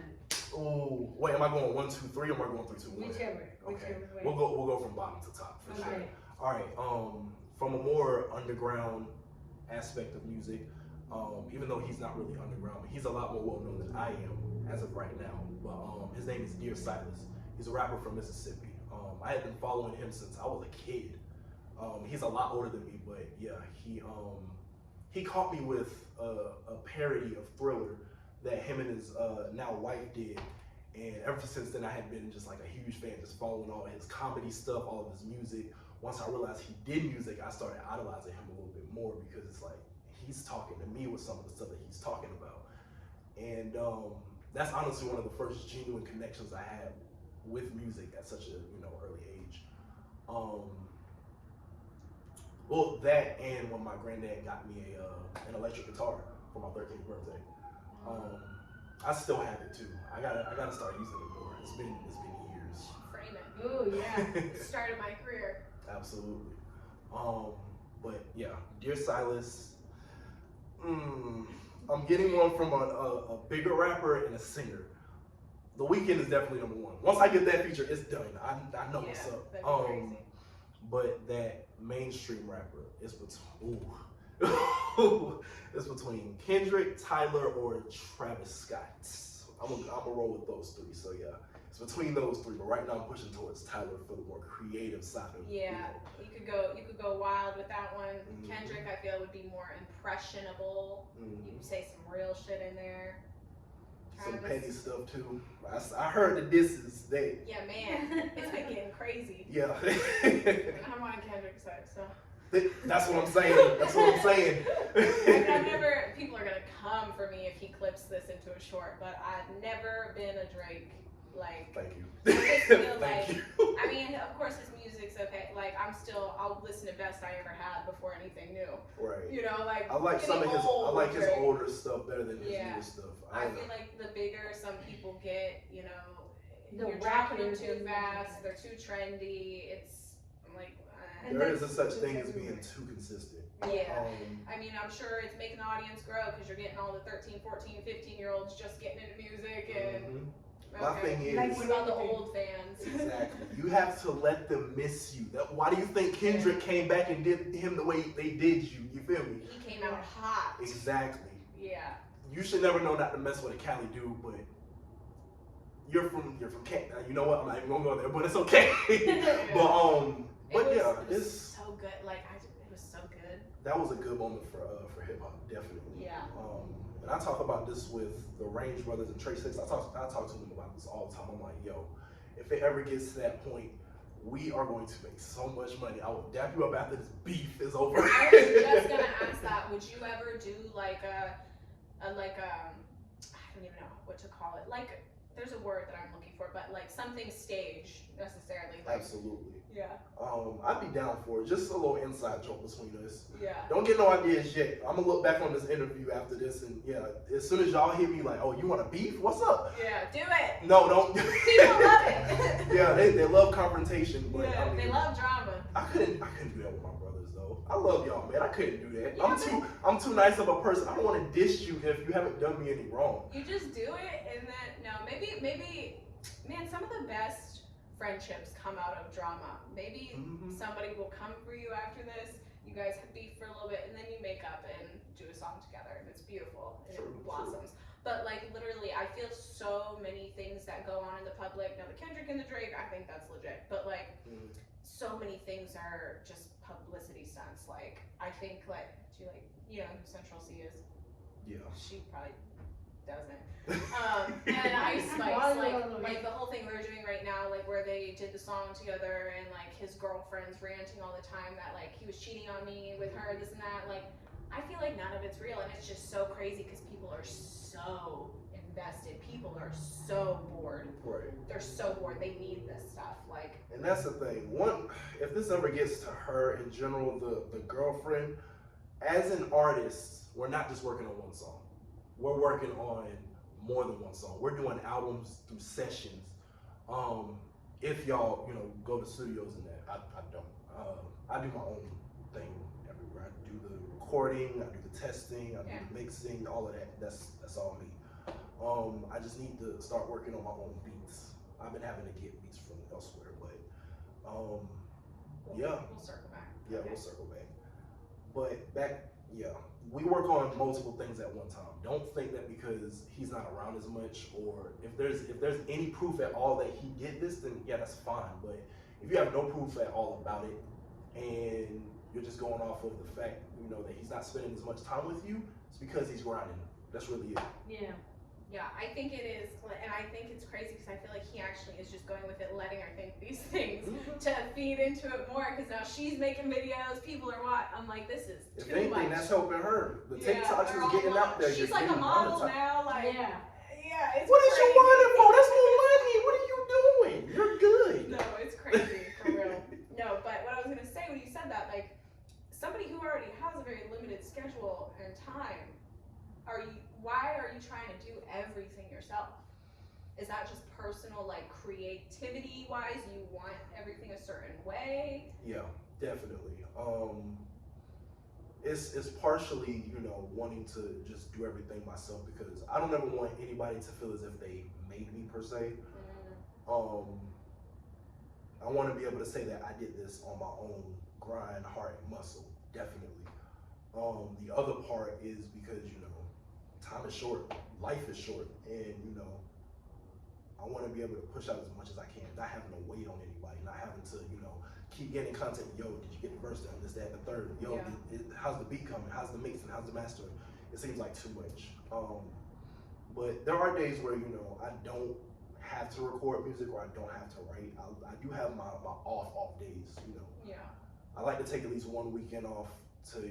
Oh, wait, am I going 1, 2, 3, or am I going 3, 2, 1? Whichever. Okay. Way. We'll go from bottom to top for sure. Okay. All right. From a more underground aspect of music, even though he's not really underground, but he's a lot more well known than I am as of right now. But his name is Dear Silas. He's a rapper from Mississippi. I had been following him since I was a kid. He's a lot older than me, but yeah, he caught me with a parody of Thriller that him and his now wife did, and ever since then I had been just like a huge fan, just following all of his comedy stuff, all of his music. Once I realized he did music, I started idolizing him a little bit more, because it's like he's talking to me with some of the stuff that he's talking about, and that's honestly one of the first genuine connections I had with music at such a early age. Well, that, and when my granddad got me an electric guitar for my 13th birthday. I still have it too. I gotta start using it more. It's been years. Frame it. Oh yeah. Start of my career. Absolutely. But yeah, Dear Silas. I'm getting one from a bigger rapper and a singer. The Weeknd is definitely number 1. Once I get that feature, it's done. I know what's up. Crazy. But that mainstream rapper is between it's between Kendrick, Tyler, or Travis Scott. I'm gonna roll with those 3. So yeah, it's between those 3. But right now I'm pushing towards Tyler for the more creative side of you could go wild with that one. Kendrick, I feel, would be more impressionable. You can say some real shit in there. Some petty stuff too. I heard the disses. Yeah, man, it's been getting crazy. Yeah. I'm on Kendrick's side, so. That's what I'm saying. I've never. People are gonna come for me if he clips this into a short, but I've never been a Drake like. Thank you. I just feel Thank like. you. I mean, of course, his music's okay. Like, I'll listen to Best I Ever Had before anything new. Right. Like. I like some of his. I like his older stuff better than his newer stuff. I feel like the bigger some people get, the you're dropping them too fast. They're too trendy. I'm like. There is a such thing as being too consistent. Yeah. I mean, I'm sure it's making the audience grow because you're getting all the 13, 14, 15-year-olds just getting into music and. My thing is, what about the old fans? Exactly. You have to let them miss you. Why do you think Kendrick came back and did him the way they did you? You feel me? He came out hot. Exactly. Yeah. You should never know not to mess with a Cali dude, but you're from Canada. You know what? I'm not even gonna go there, but it's okay. But it's so good. Like it was so good. That was a good moment for hip hop, definitely. Yeah. And I talk about this with the Range Brothers and Trey Six. I talk to them about this all the time. I'm like, yo, if it ever gets to that point, we are going to make so much money. I will dap you up after this beef is over. I was just gonna ask that. Would you ever do like a I don't even know what to call it. Like, there's a word that I'm looking for, but like something staged necessarily. Like, absolutely. Yeah. I'd be down for it. Just a little inside joke between us. Yeah. Don't get no ideas yet. I'm gonna look back on this interview after this, and yeah, as soon as y'all hear me like, oh, you want a beef? What's up? Yeah, do it. No, don't. People love it. Yeah, they love confrontation, but yeah, they love drama. I couldn't do that with my brothers though. I love y'all, man. I couldn't do that. Yeah, I'm too nice of a person. I don't want to dish you if you haven't done me any wrong. You just do it, and then maybe, man, some of the best friendships come out of drama. Maybe somebody will come for you after this. You guys have beef for a little bit, and then you make up and do a song together, and it's beautiful and it blossoms. But like literally, I feel so many things that go on in the public. Now the Kendrick and the Drake, I think that's legit. But like, so many things are just publicity stunts. Like I think like, do you know who Central C is? Yeah. She probably doesn't. And Ice Spice, like the whole thing we're doing right now, like where they did the song together, and like his girlfriend's ranting all the time that like he was cheating on me with her, this and that. Like, I feel like none of it's real, and it's just so crazy because people are so invested. People are so bored bored. Right. They're so bored. They need this stuff. Like. And that's the thing. If this ever gets to her in general, the girlfriend, as an artist, we're not just working on one song. We're working on more than one song. We're doing albums through sessions. If y'all, go to studios and that, I don't. I do my own thing everywhere. I do the recording, I do the testing, I do the mixing, all of that. That's all me. I just need to start working on my own beats. I've been having to get beats from elsewhere, but yeah. We'll circle back. Yeah, we'll circle back. But we work on multiple things at one time. Don't think that because he's not around as much, or if there's any proof at all that he did this, then yeah, that's fine. But if you have no proof at all about it, and you're just going off of the fact, that he's not spending as much time with you, it's because he's grinding. That's really it. Yeah. Yeah, I think it is, and I think it's crazy because I feel like he actually is just going with it, letting her think these things to feed into it more. Because now she's making videos, people are watching. I'm like, this is too much. If anything, that's helping her. The TikToks is getting out there. She's like a model now. Like, yeah, it's what crazy. is you whining for? That's more money. What are you doing? You're good. No, it's crazy for real. No, but what I was gonna say when you said that, like somebody who already has a very limited schedule and time, why are you trying to do everything yourself? Is that just personal, like creativity wise? You want everything a certain way? Yeah, definitely. It's partially, wanting to just do everything myself because I don't ever want anybody to feel as if they made me per se. I want to be able to say that I did this on my own grind, heart, and muscle, definitely. The other part is because, time is short, life is short, and I want to be able to push out as much as I can, not having to wait on anybody, not having to, keep getting content. Yo, did you get the verse done? This, that, and the third. Yo, how's the beat coming? How's the mixing? How's the mastering? It seems like too much. But there are days where I don't have to record music or I don't have to write. I do have my off days. Yeah. I like to take at least one weekend off to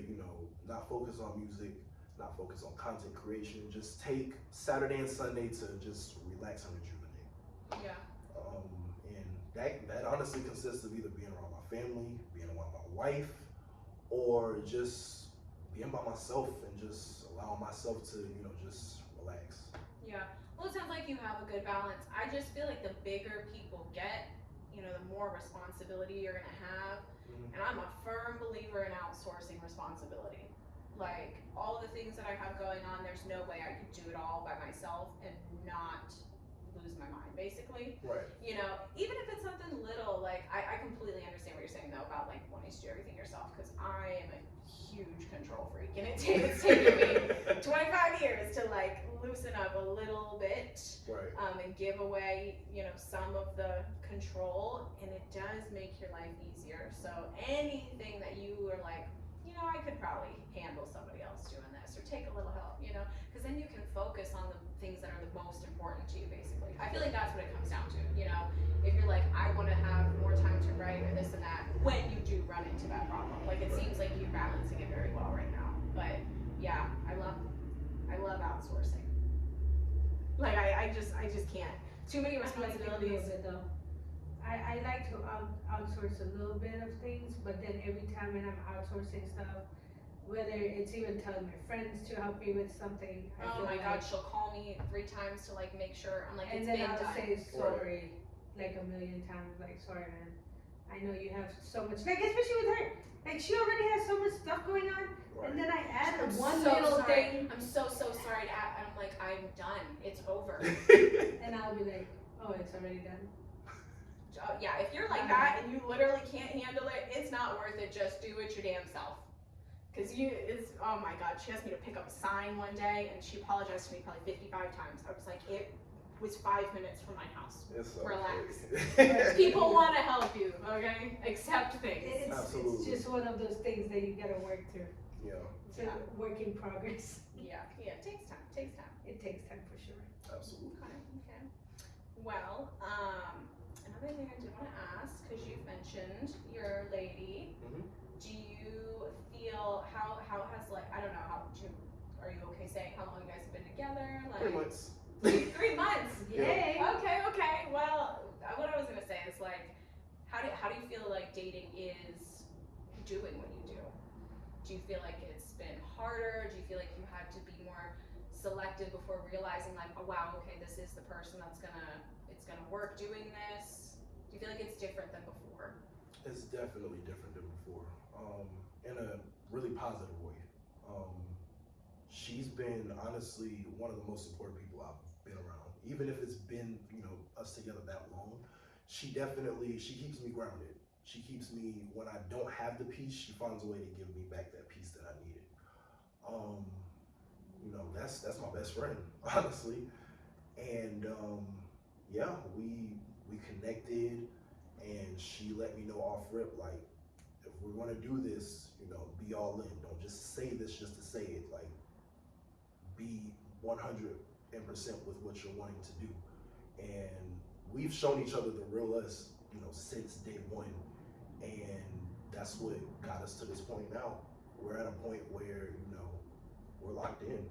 not focus on music, not focus on content creation, just take Saturday and Sunday to just relax and rejuvenate. Yeah. And that honestly consists of either being around my family, being around my wife, or just being by myself and just allowing myself to, just relax. Yeah. Well, it sounds like you have a good balance. I just feel like the bigger people get, the more responsibility you're gonna have. And I'm a firm believer in outsourcing responsibility. Like, all the things that I have going on, there's no way I could do it all by myself and not lose my mind, basically. Right. Even if it's something little, like, I completely understand what you're saying, though, about, like, wanting to do everything yourself, because I am a huge control freak, and it's taken me 25 years to, like, loosen up a little bit. Right. And give away, some of the control, and it does make your life easier. So anything that you are like, I could probably handle somebody else doing this, or take a little help, because then you can focus on the things that are the most important to you, basically. I feel like that's what it comes down to, if you're like, I want to have more time to write or this and that, when you do run into that problem. Like, it seems like you're balancing it very well right now. But yeah, I love outsourcing. Like, I just can't. Too many responsibilities. I like to outsource a little bit of things, but then every time when I'm outsourcing stuff, whether it's even telling my friends to help me with something. Oh my God, she'll call me 3 times to like make sure. I'm like, it's and then been I'll done. say sorry like a million times, like, sorry man, I know you have so much, like, especially with her, like, she already has so much stuff going on, and then I add one little thing. I'm so sorry to add, and I'm like, I'm done, it's over. And I'll be like, oh, it's already done. Yeah, if you're like that and you literally can't handle it, it's not worth it. Just do it your damn self. Cause oh my God, she asked me to pick up a sign one day, and she apologized to me probably 55 times. I was like, it was 5 minutes from my house. It's so relax. crazy. People want to help you, okay? Accept things. Absolutely. It's just one of those things that you gotta work through. Yeah. It's a work in progress. Yeah, it takes time. It takes time for sure. Absolutely. Okay. Well, another thing I did want to ask, because you've mentioned your lady, do you feel, how has, like, I don't know, are you okay saying how long you guys have been together? Like 3 months. 3 months? Yay! Okay. doing what you do? Do you feel like it's been harder? Do you feel like you had to be more selective before realizing like, oh wow, okay, this is the person it's gonna work doing this? Do you feel like it's different than before? It's definitely different than before, in a really positive way. She's been honestly one of the most supportive people I've been around. Even if it's been, us together that long, she keeps me grounded. She keeps me, when I don't have the peace, she finds a way to give me back that peace that I needed. That's my best friend, honestly. And yeah, we connected, and she let me know off rip, like, if we're gonna do this, be all in. Don't just say this just to say it. Like, be 100% with what you're wanting to do. And we've shown each other the real us, since day one. And that's what got us to this point now. We're at a point where, we're locked in,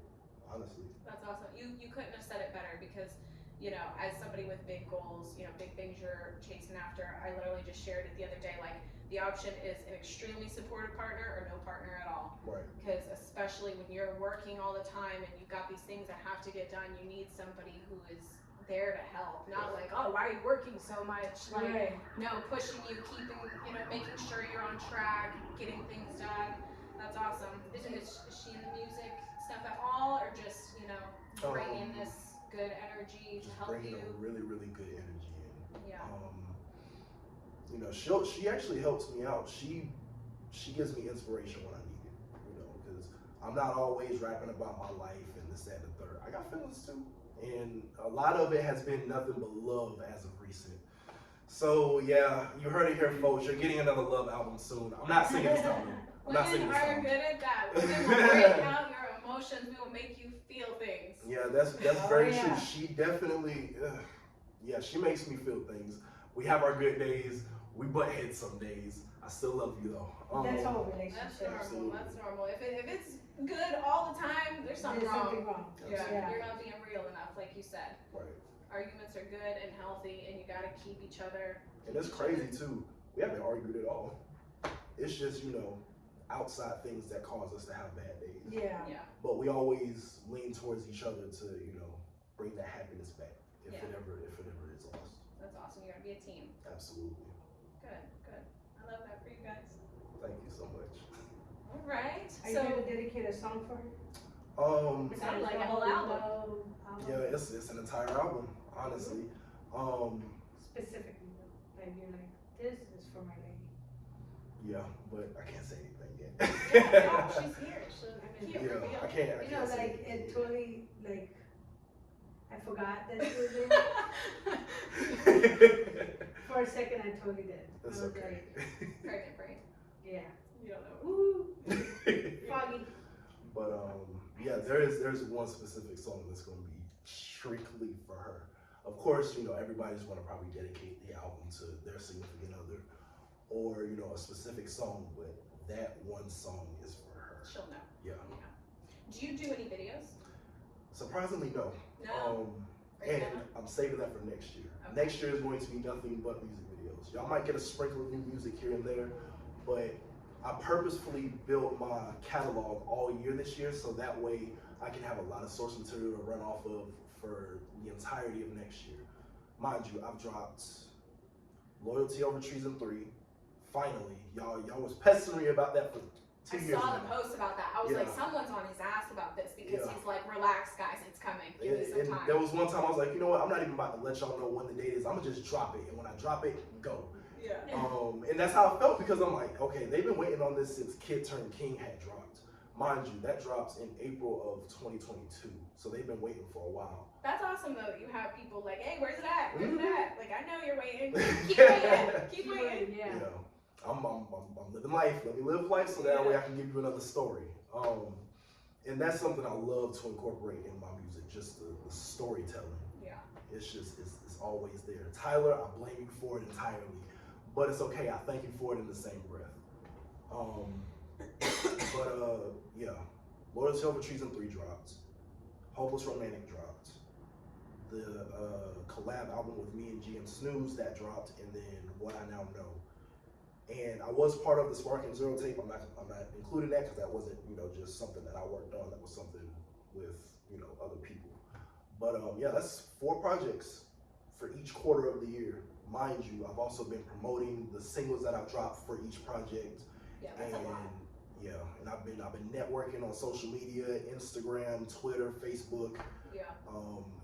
honestly. That's awesome. You couldn't have said it better, because, as somebody with big goals, big things you're chasing after, I literally just shared it the other day, like, the option is an extremely supportive partner or no partner at all. Right. Because especially when you're working all the time and you've got these things that have to get done, you need somebody who is there to help. Not like, oh, why are you working so much? Like, no, pushing you, keeping, making sure you're on track, getting things done. That's awesome. Is she in the music stuff at all, or just, bringing this good energy to help you? Bringing a really, really good energy in. Yeah. She actually helps me out. She gives me inspiration when I need it, because I'm not always rapping about my life and this, that, and the third. I got feelings too. And a lot of it has been nothing but love as of recent. So yeah, you heard it here, folks. You're getting another love album soon. I'm not singing this time. Women are good at that. Women will break out your emotions. We will make you feel things. Yeah, that's very true. She definitely, she makes me feel things. We have our good days. We butt heads some days. I still love you though. That's all relationship. That's normal. Absolutely. That's normal. If it's good all the time, there's something wrong. Yeah, you're not being real enough, like you said. Right. Arguments are good and healthy, and you gotta keep each other. And it's crazy too. We haven't argued at all. It's just, outside things that cause us to have bad days. Yeah. But we always lean towards each other to, bring that happiness back if it ever is lost. That's awesome. You gotta be a team. Absolutely. Good. I love that for you guys. Thank you so much. All right. Are you gonna dedicate a song for her? It sounds like a whole album. Yeah, it's an entire album, honestly. Specifically, like you're like, this is for my lady. Yeah, but I can't say anything yet. Yeah, she's here. I can't. Like it totally, like, I forgot that she was in. For a second, I totally did. That's okay. Like, Pregnant brain. yeah. You don't know. Woo. Foggy. But yeah, there's one specific song that's going to be strictly for her. Of course, everybody's going to probably dedicate the album to their significant other, or a specific song, but that one song is for her. She'll know. Yeah. Do you do any videos? Surprisingly, no. No. And I'm saving that for next year. Okay. Next year is going to be nothing but music videos. Y'all might get a sprinkle of new music here and there, but I purposefully built my catalog all year this year, so that way I can have a lot of source material to run off of for the entirety of next year. Mind you, I've dropped Loyalty Over Treason 3. Finally, y'all was pestering me about that for 2 years. I saw now. the post about that. I was like, someone's on his ass about this, because he's like, relax, guys, it's coming. Give me some time. There was one time I was like, you know what? I'm not even about to let y'all know when the date is. I'm gonna just drop it, and when I drop it, go. Yeah. And that's how I felt, because I'm like, okay, they've been waiting on this since Kid Turned King had dropped. Mind you, that drops in April of 2022, so they've been waiting for a while. That's awesome though that you have people like, hey, where's it at? Where's it at? Like, I know you're waiting. Keep waiting. Keep waiting. Yeah. I'm living life. Let me live life so that way I can give you another story. And that's something I love to incorporate in my music, just the storytelling. Yeah. It's always there. Tyler, I blame you for it entirely, but it's okay. I thank you for it in the same breath. Yeah, Loyalty Over Treason 3 dropped. Hopeless Romantic dropped. The collab album with me and GM Snooze, that dropped, and then What I Now Know. And I was part of the Spark and Zero tape. I'm not including that because that wasn't, you know, just something that I worked on. That was something with, you know, other people. But yeah, that's 4 projects for each quarter of the year. Mind you, I've also been promoting the singles that I've dropped for each project. Yeah, that's a lot. Yeah, and I've been networking on social media, Instagram, Twitter, Facebook. Yeah.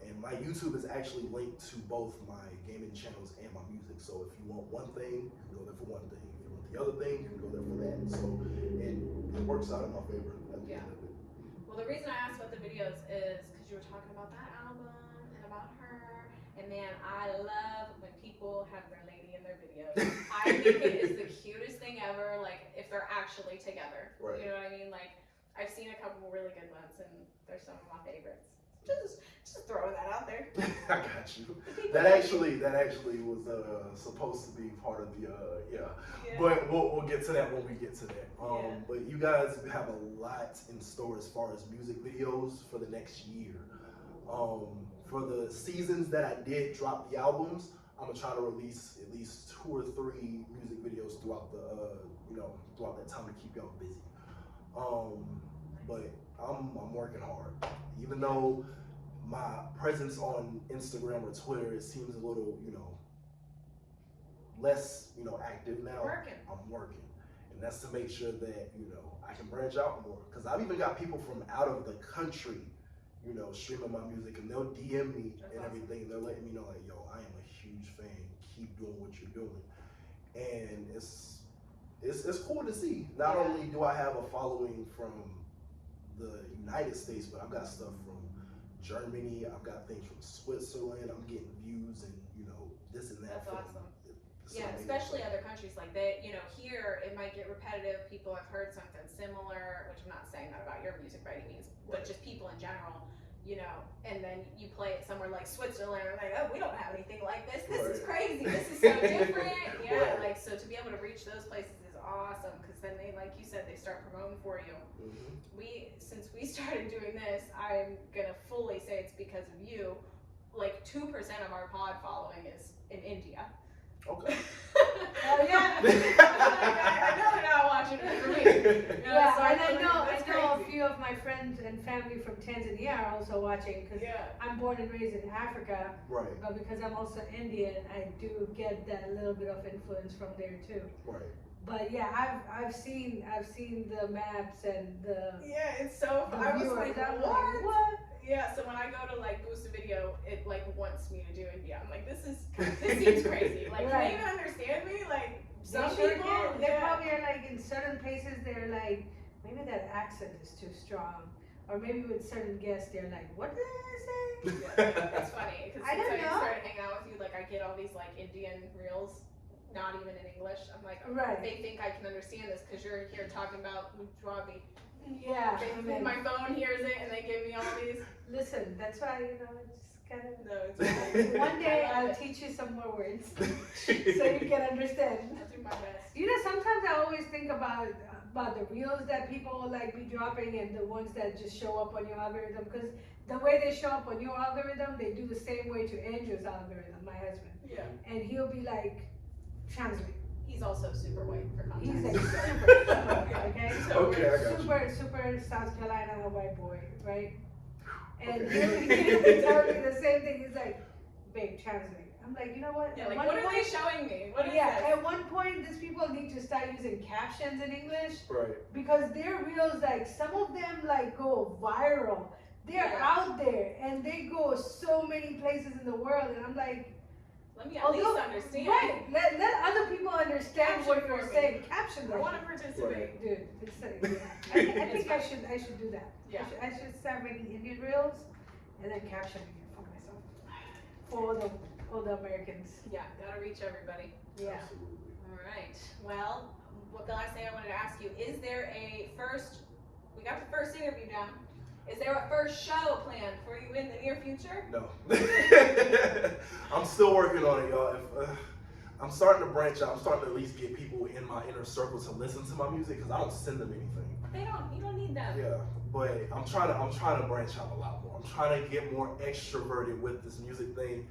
And my YouTube is actually linked to both my gaming channels and my music. So if you want one thing, you can go there for one thing. If you want the other thing, you can go there for that. So it works out in my favor at the end of it. Well, the reason I asked about the videos is because you were talking about that album and about her. And man, I love when people have their lady in their videos. I think it is the cutest thing ever, like if they're actually together. Right. You know what I mean? Like I've seen a couple really good ones and they're some of my favorites. Just throwing that out there. I got you. That actually was supposed to be part of the yeah. But we'll get to that when we get to that. But you guys have a lot in store as far as music videos for the next year. For the seasons that I did drop the albums, I'm gonna try to release at least 2 or 3 music videos throughout the throughout that time to keep y'all busy. But I'm working hard, even though my presence on Instagram or Twitter, it seems a little, less, active now. I'm working, and that's to make sure that, I can branch out more. Cause I've even got people from out of the country, streaming my music, and they'll DM me and everything. They're letting me know like, yo, I am a huge fan. Keep doing what you're doing, and it's cool to see. Not only do I have a following from the United States, but I've got stuff from Germany, I've got things from Switzerland, I'm getting views and, this and that. That's awesome. Yeah, especially other countries like they, here it might get repetitive. People have heard something similar, which I'm not saying that about your music by any means, but just people in general, and then you play it somewhere like Switzerland and like, oh, we don't have anything like this. This is crazy. This is so different. Yeah, like, so to be able to reach those places is awesome, because then they, like you said, they start promoting for you. Since we started doing this, I'm gonna fully say it's because of you. Like 2% of our pod following is in India. Okay. Oh yeah. I know they're not watching it for me. Yeah, so I know a few of my friends and family from Tanzania are also watching, because I'm born and raised in Africa. Right. But because I'm also Indian, I do get that little bit of influence from there too. Right. But yeah, I've seen the maps and the it's so fun. I was like, what? Yeah, so when I go to like boost a video, it like wants me to do India. I'm like, this seems crazy. Like, can they even understand me? Like, some people, they probably are like, in certain places they're like, maybe that accent is too strong, or maybe with certain guests they're like, what did I say? It's funny because I don't since know. I started hanging out with you, like I get all these like Indian reels, not even in English. I'm like, they think I can understand this because you're here talking about Gujarati. Yeah, my phone hears it and they give me all these. Listen, that's why, it's kind of. No, it's one day I'll teach you some more words so you can understand. I'll do my best. Sometimes I always think about the reels that people like be dropping and the ones that just show up on your algorithm, because the way they show up on your algorithm, they do the same way to Andrew's algorithm, my husband. Yeah. And he'll be like, translate. He's also super white for context. He's like super, okay? Okay, I got you. Super South Carolina white boy, right? And he'll be telling me the same thing. He's like, babe, translate. I'm like, you know what? Yeah, like, what are they showing me? What is this? At one point, these people need to start using captions in English. Right. Because their reels, like, some of them, like, go viral. They're out there, and they go so many places in the world, and I'm like, let me at least understand. Right. Let other people understand what you're saying. Caption them. I want to participate. Dude, I think I should do that. Yeah. I should start making Indian reels and then captioning it for myself. For all the Americans. Yeah, gotta reach everybody. Yeah. Absolutely. All right. Well, the last thing I wanted to ask you, is there we got the first interview down. Is there a first show planned for you in the near future? No. I'm still working on it, y'all. I'm starting to branch out. I'm starting to at least get people in my inner circle to listen to my music, because I don't send them anything. You don't need them. Yeah, but I'm trying to branch out a lot more. I'm trying to get more extroverted with this music thing.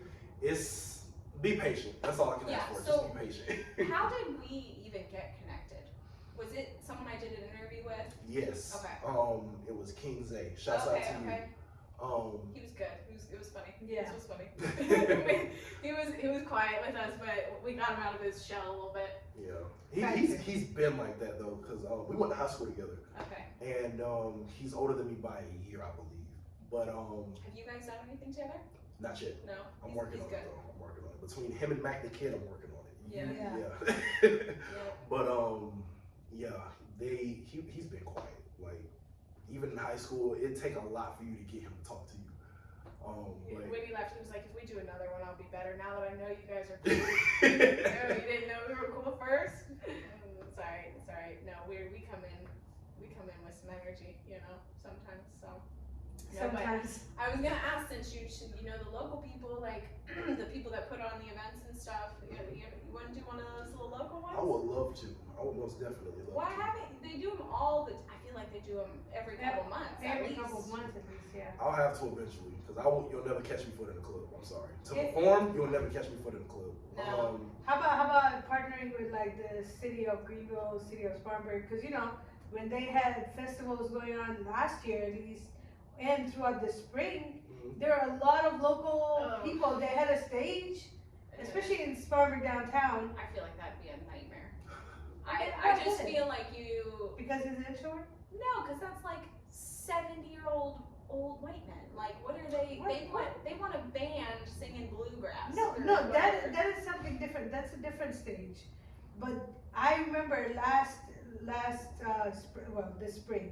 Be patient. That's all I can ask for. So just be patient. How did we even get connected? Was it someone I did an interview with? Yes. Okay. It was KiNGYANTEGaming. Shouts out to you. He was good. It was funny. Yeah. This was funny. he was quiet with us, but we got him out of his shell a little bit. Yeah. He's been like that though, because we went to high school together. Okay. And he's older than me by a year, I believe. But have you guys done anything together? Not yet. No. I'm working on it though. I'm working on it. Between him and Mac the Kid, I'm working on it. Yeah. But he's been quiet. Like even in high school, it'd take a lot for you to get him to talk to you. When he left, he was like, "If we do another one, I'll be better." Now that I know you guys are cool. You didn't know we were cool first. It's alright. No, we come in with some energy, sometimes. So. No, Sometimes. I was gonna ask, since you know the local people, like the people that put on the events and stuff, you want to do one of those little local ones? I would love to. I would most definitely love to. Why haven't they do them all? I feel like they do them every couple months. Every couple months at least, yeah. I'll have to eventually, because you'll never catch me foot in the club. I'm sorry. To perform, you'll never catch me foot in the club. No. How about partnering with like the city of Greenville, city of Spartanburg? Because when they had festivals going on last year, at least, and throughout the spring, there are a lot of local people. They had a stage, especially in Spartanburg downtown. I feel like that'd be a nightmare. I just feel like because it's inshore? No, because that's like 70-year-old old white men. Like, what are they? They want a band singing bluegrass. No, that is something different. That's a different stage. But I remember this spring,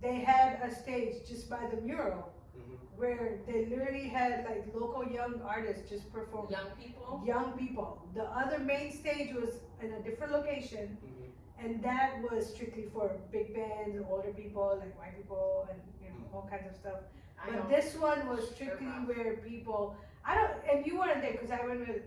they had a stage just by the mural where they literally had like local young artists just performing. Young people. The other main stage was in a different location, and that was strictly for big bands, older people, like white people, and all kinds of stuff. But this one was strictly where people. And you weren't there because I went with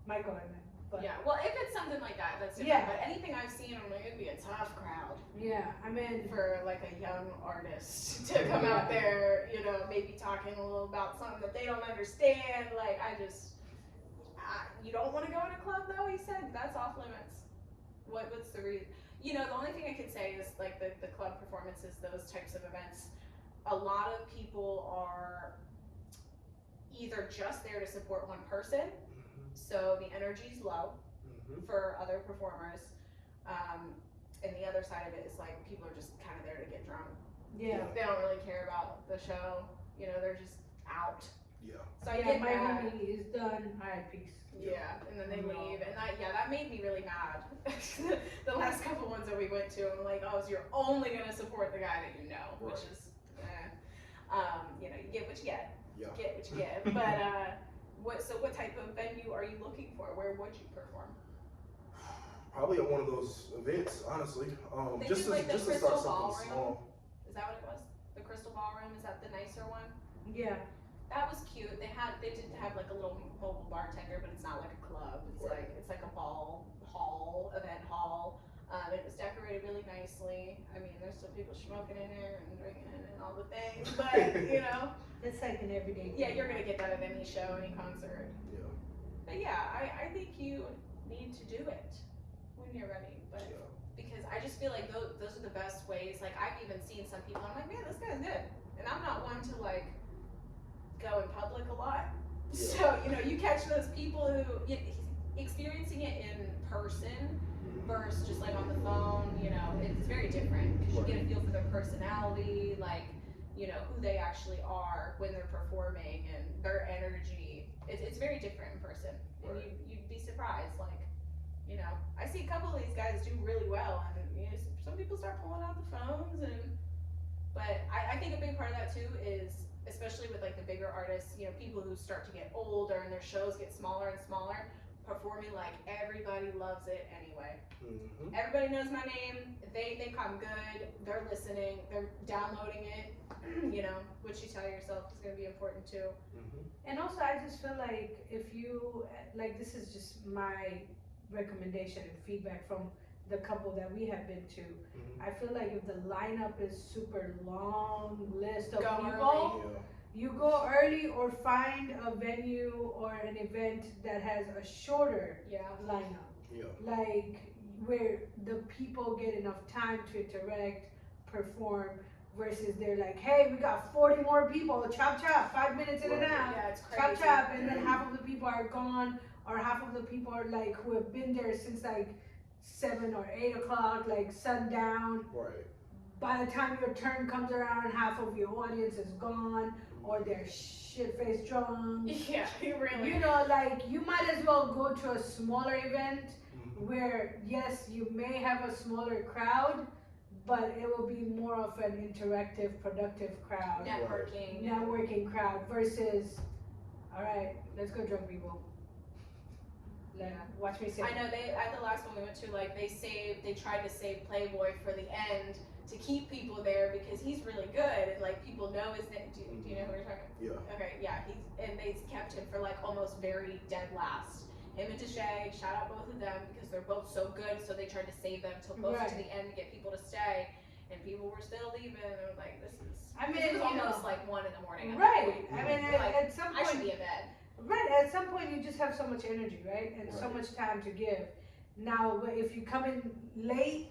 Michael and them. But yeah, well, if it's something like that, that's different. But anything I've seen, I'm like, it'd be a tough crowd. Yeah, I mean, for like a young artist to come out there, maybe talking a little about something that they don't understand. Like, you don't want to go in a club though. He said that's off limits. What's the reason? The only thing I could say is like the club performances, those types of events. A lot of people are either just there to support one person. So the energy's low for other performers, and the other side of it is like people are just kind of there to get drunk. Yeah. They don't really care about the show. They're just out. Yeah. So I get my that. movie is done. All right, peace. Yeah, and then they leave, and that made me really mad. The last couple ones that we went to, I'm like, oh, so you're only gonna support the guy that you know, which is, you get what you get. Yeah. Get what you get. But what type of venue are you looking for? Where would you perform? Probably at one of those events, honestly. Just to start something small. Is that what it was? The Crystal Ballroom? Is that the nicer one? Yeah. That was cute. They did have like a little mobile bartender, but it's not like a club. It's like a event hall. It was decorated really nicely. I mean, there's still people smoking in there and drinking and all the things, but it's like an everyday thing. Yeah, you're gonna get that at any show, any concert. Yeah. But yeah, I think you need to do it when you're ready. But because I just feel like those are the best ways. Like, I've even seen some people, I'm like, man, this guy's good, and I'm not one to like go in public a lot. So you catch those people who experiencing it in person versus just like on the phone. It's very different because you get a feel for their personality, like who they actually are when they're performing and their energy. It's very different in person, and you'd be surprised. Like, I see a couple of these guys do really well, and some people start pulling out the phones, but I think a big part of that too is, especially with like the bigger artists, people who start to get older and their shows get smaller and smaller, performing like everybody loves it anyway. Everybody knows my name, they think I'm good, they're listening, they're downloading it, what you tell yourself is going to be important too. And also, I just feel like if you, like, this is just my recommendation and feedback from the couple that we have been to. I feel like if the lineup is super long list of people, You go early or find a venue or an event that has a shorter lineup. Yeah. Like where the people get enough time to interact, perform, versus they're like, hey, we got 40 more people, chop chop, 5 minutes in and out, Yeah, it's crazy. chop chop, and then half of the people are gone, or half of the people are like who have been there since like 7 or 8 o'clock, like sundown. Right. By the time your turn comes around, half of your audience is gone, or they're shit-faced drunk. Yeah, really. You know, like you might as well go to a smaller event where yes, you may have a smaller crowd, but it will be more of an interactive, productive crowd. Networking crowd versus, all right, let's go drunk people. Like, watch me say. I know at the last one we went to, like they tried to save Playboy for the end to keep people there because he's really good and like people know his name. Do you know who we're talking about? Yeah. Okay, yeah, and they kept him for like almost very dead last. Him and Deshae, shout out both of them because they're both so good. So they tried to save them till close to the end to get people to stay, and people were still leaving. And they were like, "This is." I mean, it was almost like 1 in the morning. Right. I mean, at some point, I should be in bed. Right. At some point, you just have so much energy, right, and so much time to give. Now, if you come in late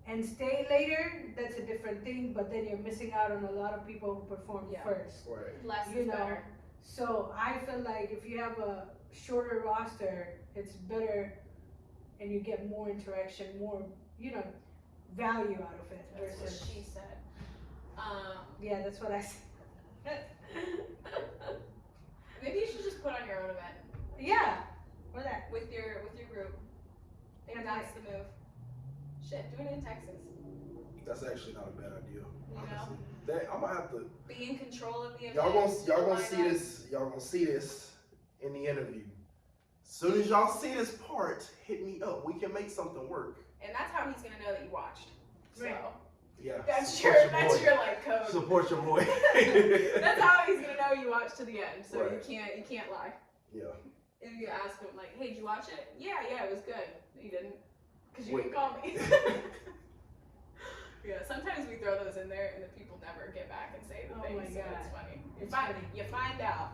and stay later, that's a different thing. But then you're missing out on a lot of people who perform first. Right. Less is better. So I feel like if you have a shorter roster, it's better, and you get more interaction, more value out of it. That's what she said. Yeah, that's what I said. Maybe you should just put on your own event. Yeah. What that? With your group. I think that's the move. Shit, do it in Texas. That's actually not a bad idea. You know? I'm gonna have to be in control of the event. Y'all gonna see this. Y'all gonna see this in the interview. As soon as y'all see this part, hit me up. We can make something work. And that's how he's gonna know that you watched. So. Right. Yeah. That's your like code. Support your boy. That's how he's gonna know you watched to the end. So you can't lie. Yeah. If you ask him like, hey, did you watch it? Yeah, it was good. You didn't, because you didn't call me. Yeah, sometimes we throw those in there and the people never get back and say the thing. My God. It's funny. Funny. You find out.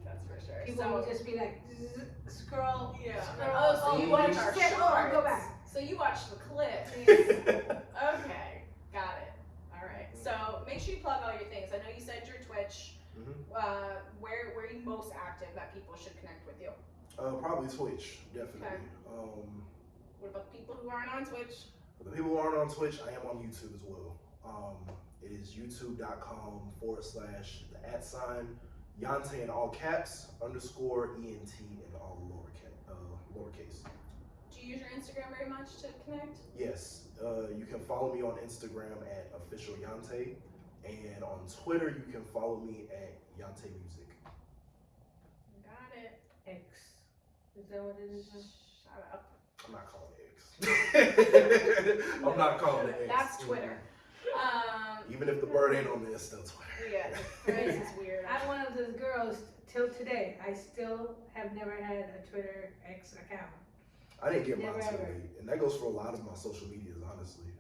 That's for sure. People will just be like, scroll. Yeah. Scroll. Oh, so you watched our shorts. Go back. So you watched the clip. Okay, got it. All right. So make sure you plug all your things. I know you said your Twitch. Where are you most active that people should connect with you? Probably Twitch, definitely. Okay. What about people who aren't on Twitch? For the people who aren't on Twitch, I am on YouTube as well. It is youtube.com / @ Yante in all caps _ ENT in all lowercase. Do you use your Instagram very much to connect? Yes. You can follow me on Instagram at official Yante, and on Twitter you can follow me at Yante Music. Got it. X. Is that what it is? Shut up. I'm not calling it X. I'm not calling it X. That's Twitter. Even if the bird ain't on there, it's still Twitter. Yeah, this is weird. I'm one of those girls, till today, I still have never had a Twitter X account. I didn't get mine till late, and that goes for a lot of my social medias, honestly.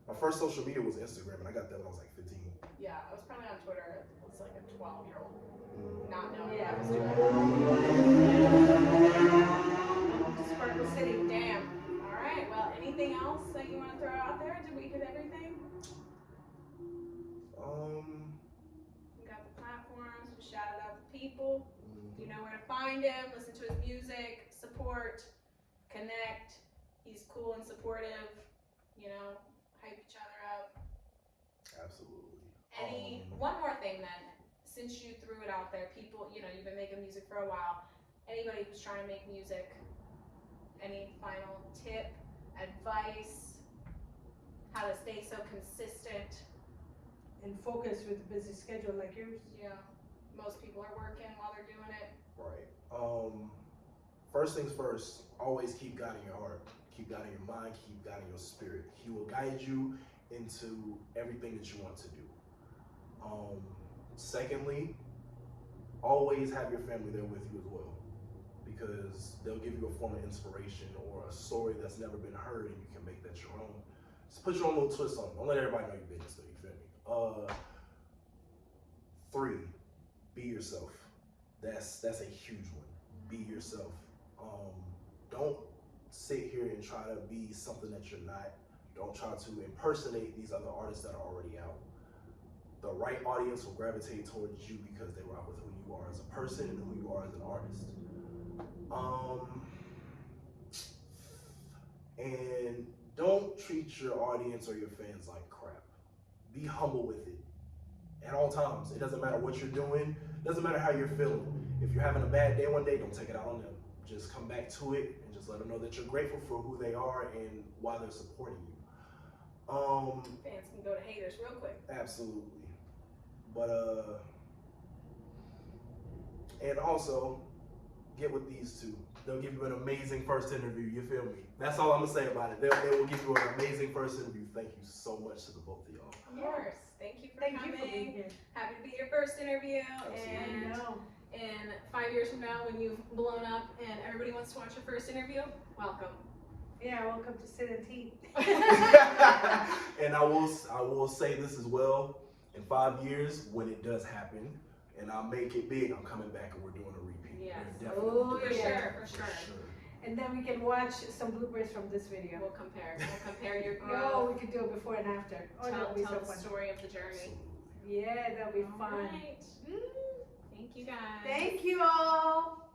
My first social media was Instagram, and I got that when I was like 15. Yeah, I was probably on Twitter as like a 12-year-old, not knowing Yeah. what I was doing. Sparkle City, damn. All right, well, anything else that you want to throw out there? Did we hit everything? We got the platforms, we shouted out the people. You know where to find him, listen to his music, support, connect. He's cool and supportive, hype each other up. Absolutely. One more thing then, since you threw it out there, people, you've been making music for a while. Anybody who's trying to make music, any final tip, advice, how to stay so consistent? And focus with a busy schedule like yours. Yeah, most people are working while they're doing it. Right. First things first, always keep God in your heart. Keep God in your mind, keep God in your spirit. He will guide you into everything that you want to do. Secondly, always have your family there with you as well, because they'll give you a form of inspiration or a story that's never been heard, and you can make that your own. Just put your own little twist on it. Don't let everybody know your business, though, you feel me? 3, be yourself. That's a huge one. Be yourself. Don't sit here and try to be something that you're not. Don't try to impersonate these other artists that are already out. The right audience will gravitate towards you because they rock with who you are as a person and who you are as an artist. And don't treat your audience or your fans like crap. Be humble with it at all times. It doesn't matter what you're doing. It doesn't matter how you're feeling. If you're having a bad day one day, don't take it out on them. Just come back to it and just let them know that you're grateful for who they are and why they're supporting you. Fans can go to haters real quick. Absolutely. But and also get with these two. They'll give you an amazing first interview. You feel me? That's all I'm gonna say about it. They will give you an amazing first interview. Thank you so much to the both of y'all. Of course. Thank you for Thank coming. you for being here. Happy to be your first interview. Absolutely. And 5 years from now, when you've blown up and everybody wants to watch your first interview, welcome. Yeah, welcome to Sit and Tea. And I will say this as well. In 5 years, when it does happen, and I make it big, I'm coming back and we're doing a repeat. Yes. We're definitely Oh, doing For it. sure, for sure. And then we can watch some bloopers from this video. We'll compare your Oh, growth. we could do it before and after. Oh, Tell that'll be so the fun. story of the journey. Absolutely. Yeah, that'll be All fun. right. Thank you guys. Thank you all.